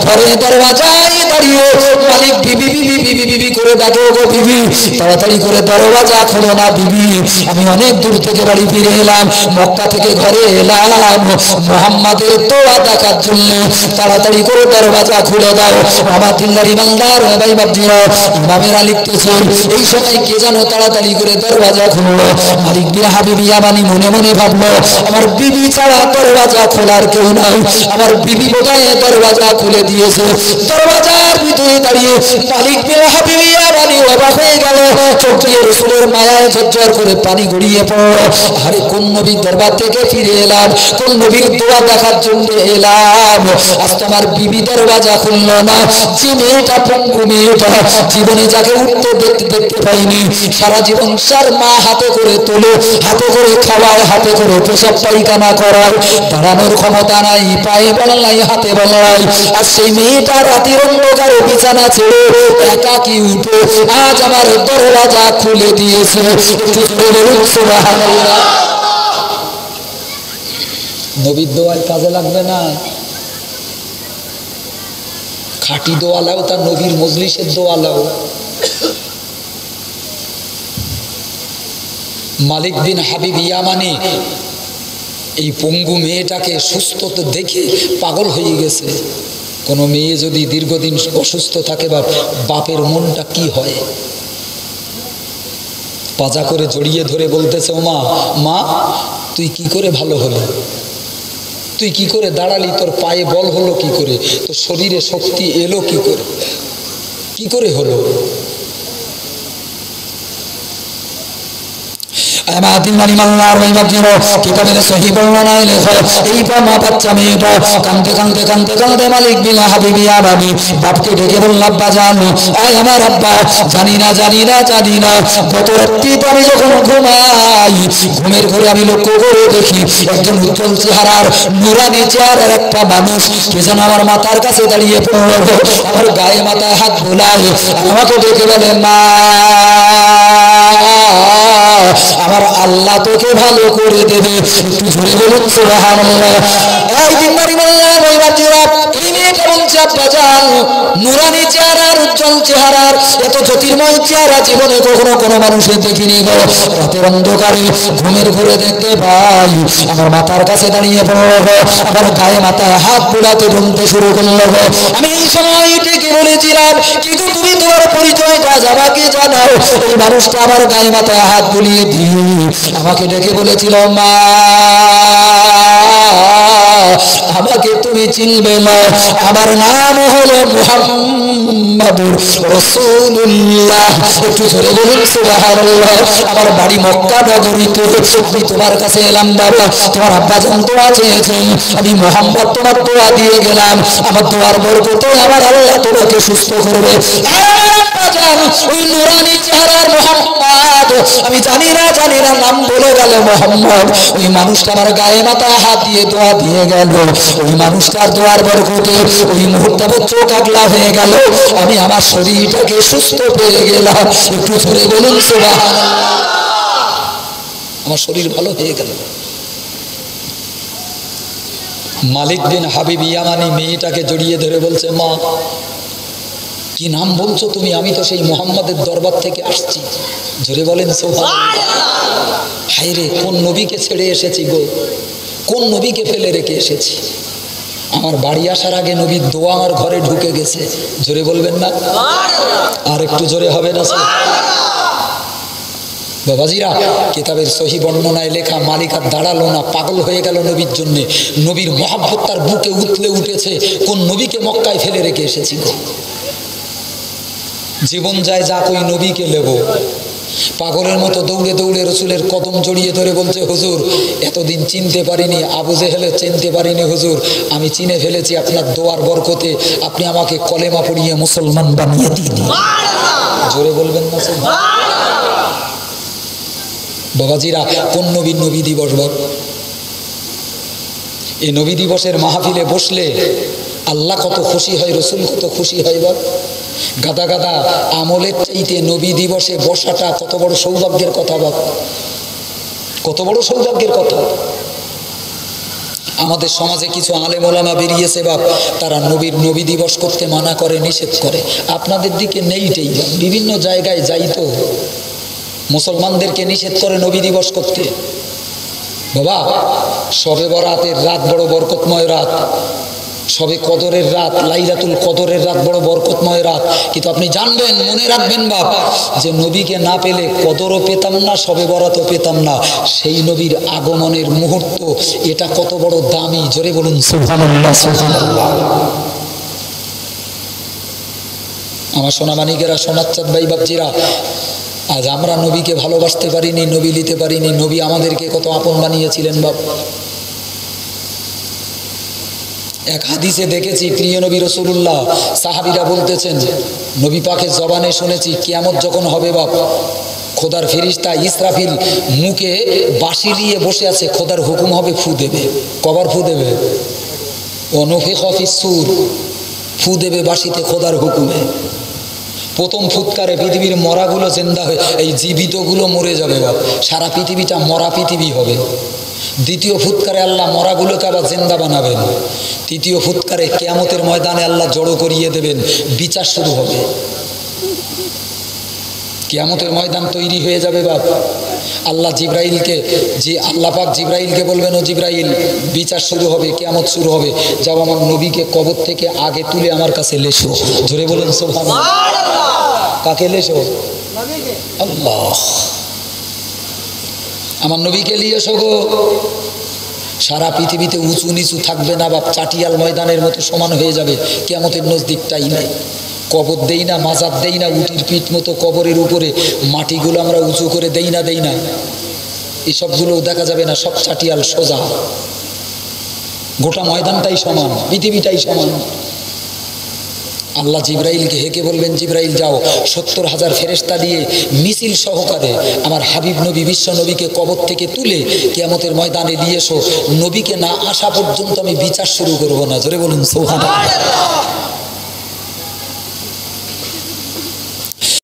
Speaker 1: ঘরের দরজায় দাঁড়িয়ে মালিক বিবি বিবি বিবি করে ডাকে, গো বিবি তাড়াতাড়ি করে দরজা খোলো না বিবি, আমি অনেক দূর থেকে বাড়ি ফিরে এলাম, মক্কা থেকে ঘরে এলাম মুহাম্মাদের দোয়া দেখার জন্য, তাড়াতাড়ি করে দরজা খুলে দাও। আমার দিনদারি বান্দার ভাই বাবজিরা ইমামেরা লিখতেছেন এই সময় কে যেন তাড়াতাড়ি করে দরজা খুললো। মালিক বিন হাবিব ইয়ামানি মনে মনে ভাবলো, আমার বিবি ছাড়া দরজা খোলার কেউ নাই, আমার বিবি বোধহয় দরজা খুলে দিয়েছে। দরজার ভিতরে দাঁড়িয়ে মালিক বিন হাবিব ইয়ামানি অবাক হয়ে গেল, চোখ দিয়ে রাসূলের মায়ায় ঝরঝর করে পানি গড়িয়ে পড়ল। আরে কোন নবীর দরবার থেকে ফিরে এলাম, কোন নবীর দোয়া দেখার জন্য এলাম, আজ তোমার বিবি দরজা খুলল না। যে মেয়েটা পঙ্গু মেয়েটা জীবনে যাকে উঠতে দেখতে পাইনি, সারা জীবন সার মা হাতে করে তোলে, হাতে করে খাওয়ায়, হাতে করে পেশাব পায়খানা করায়, দাঁড়ানোর ক্ষমতা নাই, পায়ে বল নাই, হাতে বল নাই, আর সেই মেয়েটা রাতের অন্ধকারে বিছানা ছেড়ে একাকী উঠে আজ আমার দরজা খুলে দিয়েছে। সুবহানাল্লাহ। নবীর দোয়ায় কাজে লাগবে না? খাঁটি দোয়া লাও, তার নবীর মজলিসের দোয়া লাও। মালিক বিন হাবিব ইয়ামানি এই পঙ্গু মেয়েটাকে সুস্থ তো দেখে পাগল হয়ে গেছে। কোনো মেয়ে যদি দীর্ঘদিন অসুস্থ থাকে বা বাপের মনটা কি হয়, পাজা করে জড়িয়ে ধরে বলতেছে, ও মা, মা তুই কি করে ভালো হলি, তুই কি করে দাঁড়ালি, তোর পায়ে বল হলো কি করে, তোর শরীরে শক্তি এলো কি করে হলো? কিতাবের সহিহ বর্ণনায় লেখা এই মা বাচ্চা মেয়েটা কাঁদতে কাঁদতে কাঁদতে কাঁদতে মালিক বিন হাবিব ইয়ামানি বাপকে ডেকে বলল, আব্বা জান, আয় আমার আব্বা, জানি না গত রাত্রিতে আমি যখন ঘুমাই, ঘুমের ঘরে আমি লক্ষ্য করে দেখি একজন উজ্জ্বল চেহারার নুরানি চেহারার একটা মানুষ কে যেন আমার মাথার কাছে দাঁড়িয়ে পড়ল, আমার গায়ে মাথায় হাত বোলায়, আমাকে ডেকে বলে, মা আমার আল্লাহ তোকে ভালো করে দেবে। একটু জোরে বলুন সুবহানাল্লাহ। এই দিনদারি মাল্লার ওই বাচ্চারা এই মেয়েটা বলছে, আব্বা জান, নুরানি চেহারার উজ্জ্বল চেহারার এত জ্যোতির্ময় চেহারা জীবনে কখনো কোনো মানুষের দেখিনি গো। রাতের অন্ধকারে ঘুমের ঘুরে দেখতে পাই আমার মাথার কাছে দাঁড়িয়ে পড়ল, আমার গায়ে মাথায় হাত বুলাতে বলতে শুরু করল। আমি এই সময় ডেকে বলেছিলাম, কিন্তু তুমি তোমার পরিচয়টা আমাকে জানাও। এই মানুষটা আমার গায়ে মাথায় হাত বুলিয়ে দিয়ে আমাকে ডেকে বলেছিল, মা আমাকে তুমি চিনবে না, আমার নাম হলো মুহাম্মাদুর রাসূলুল্লাহ। একটু জোরে বলুন সুবহানাল্লাহ। আমার বাড়ি মক্কা নগরীতে, আমি তোমার কাছে এলাম বাবা, তোমার আব্বাজান দোয়া চেয়েছেন, আমি মুহাম্মদ তোমার দোয়া দিয়ে গেলাম, আমার দোয়ার বরকতে আমার আল্লাহ তোমাকে সুস্থ করবে। ওই নুরানি চেহারার মুহাম্মদ, আমি জানি না নাম বলে গেল মুহাম্মদ, ওই মানুষটা আমার গায়ে মাথায় হাত দিয়ে দোয়া দিয়ে গেল, ওই মানুষটার দোয়ার বরকতে ওই মুহূর্তে চোখ আগলা হয়ে গেল, আমি আমার শরীরটাকে সুস্থ পেয়ে গেলাম। একটু ধরে বলুন সুবহানাল্লাহ। আমার শরীর ভালো হয়ে গেল। মালিক বিন হাবিব ইয়ামানি মেয়েটাকে জড়িয়ে ধরে বলছে, মা কি নাম বলছো তুমি? আমি তো সেই মুহাম্মাদের দরবার থেকে আসছি। জোরে বলেন সুবহানাল্লাহ। হায় রে, কোন নবীকে ছেড়ে এসেছি গো, কোন নবীকে ফেলে রেখে এসেছি। আমার বাড়ি আসার আগে নবীর দোয়া আমার ঘরে ঢুকে গেছে। জোরে বলবেন না? আর একটু জোরে হবে না? বাবাজিরা, কিতাবের সহি বর্ণনায় লেখা, মালিক আর দাঁড়ালো না, পাগল হয়ে গেল নবীর জন্যে। নবীর মহাব্বত তার বুকে উতলে উঠেছে। কোন নবীকে মক্কায় ফেলে রেখে এসেছি গো। জীবন যায় যাক, ওই নবীকে নেব। পাগলের মতো দৌড়ে দৌড়ে রসুলের কদম জড়িয়ে ধরে বলছে, হুজুর এতদিন চিনতে পারিনি, আবু জেহেলে চিনতে পারিনি হুজুর, আমি চিনে ফেলেছি আপনার দোয়ার বরকতে, আপনি আমাকে কলেমা পড়িয়ে মুসলমান বানিয়ে দিন। জোরে বলবেন না? বাবাজিরা, কোন নবীর নবী দিবস বাব? এই নবী দিবসের মাহফিলে বসলে আল্লাহ কত খুশি হয়, রসুল কত খুশি হয় বাব। গাদা গাদা আমলের চাইতে নবী দিবসে বসাটা কত বড় সৌভাগ্যের কথা বাব, কত বড় সৌভাগ্যের কথা। আমাদের সমাজে কিছু আলেম ওলামা বেরিয়েছে বাপ, তারা নবী দিবস করতে মানা করে, নিষেধ করে। আপনাদের দিকে নেইটাই, বিভিন্ন জায়গায় যাই তো মুসলমানদেরকে নিষেধ করে নবী দিবস করতে। বাবা, শবে বরাতের রাত বড় বরকতময় রাত, শবে কদরের রাত, লাইলাতুল কদরের রাত বড় বরকতময় রাত। কিন্তু আপনি জানবেন, মনে রাখবেন বাপ, যে নবীকে না পেলে কদরও পেতাম না, শবে বরাতও পেতাম না। সেই নবীর আগমনের মুহূর্ত, এটা কত বড় দামি। জোরে বলুন সুবহানাল্লাহ, সুবহানাল্লাহ। আমার সোনামানিকেরা, সোনার চাঁদ ভাই বাপজিরা, আজ আমরা নবীকে ভালোবাসতে পারিনি, নবী নিতে পারিনি। নবী আমাদেরকে কত আপন বানিয়েছিলেন বাপ। এক হাদিসে দেখেছি, প্রিয় নবী রাসূলুল্লাহ সাহাবীরা বলতেছেন, নবী পাকের জবানে শুনেছি, কিয়ামত যখন হবে বাপ, খোদার ফেরেশতা ইসরাফিল মুখে বাঁশি নিয়ে বসে আছে, খোদার হুকুম হবে, ফু দেবে। কবার ফু দেবে? ওয়ানুফিখা ফিস-সূর, ফু দেবে বাঁশিতে খোদার হুকুমে। প্রথম ফুৎকারে পৃথিবীর মরাগুলো জিন্দা হয়ে, এই জীবিতগুলো মরে যাবে বাপ, সারা পৃথিবীটা মরা পৃথিবী হবে। দ্বিতীয় ফুৎকারে আল্লাহ মরাগুলোকে আবার জিন্দা বানাবেন। তৃতীয় ফুৎকারে কিয়ামতের ময়দানে আল্লাহ জড়ো করিয়ে দেবেন, বিচার শুরু হবে। কিয়ামতের ময়দান তৈরি হয়ে যাবে বাপ। আল্লাহ জিব্রাইলকে, যে আল্লাহ পাক জিব্রাইলকে বলবেন, ও জিব্রাইল, বিচার শুরু হবে, কিয়ামত শুরু হবে, যাও আমার নবীকে কবর থেকে আগে তুলে আমার কাছে লেসো। ধরে বলেন সুবহানাল্লাহ। কাকে লেসো? আল্লাহ। আমার নবীকে নিয়ে এসো গো। সারা পৃথিবীতে উঁচু নিচু থাকবে না বাপ, চাটিয়াল ময়দানের মতো সমান হয়ে যাবে। কিয়ামতের নজদিকটাই নেই। কবর দেই না, মাজার দেই না, উটির পিঠ মতো কবরের উপরে মাটিগুলো আমরা উঁচু করে দেই না, এসবগুলো দেখা যাবে না, সব চাটিয়াল সোজা। গোটা ময়দানটাই সমান, পৃথিবীটাই সমান। আল্লাহ জিব্রাইলকে হেঁকে বলবেন, জিব্রাইল যাও 70,000 ফেরেশতা দিয়ে মিছিল সহকারে আমার হাবিব নবী, বিশ্ব নবীকে কবর থেকে তুলে কিয়ামতের ময়দানে নিয়ে এসো। নবীকে না আসা পর্যন্ত আমি বিচার শুরু করব না। জোরে বলুন সুবহানাল্লাহ।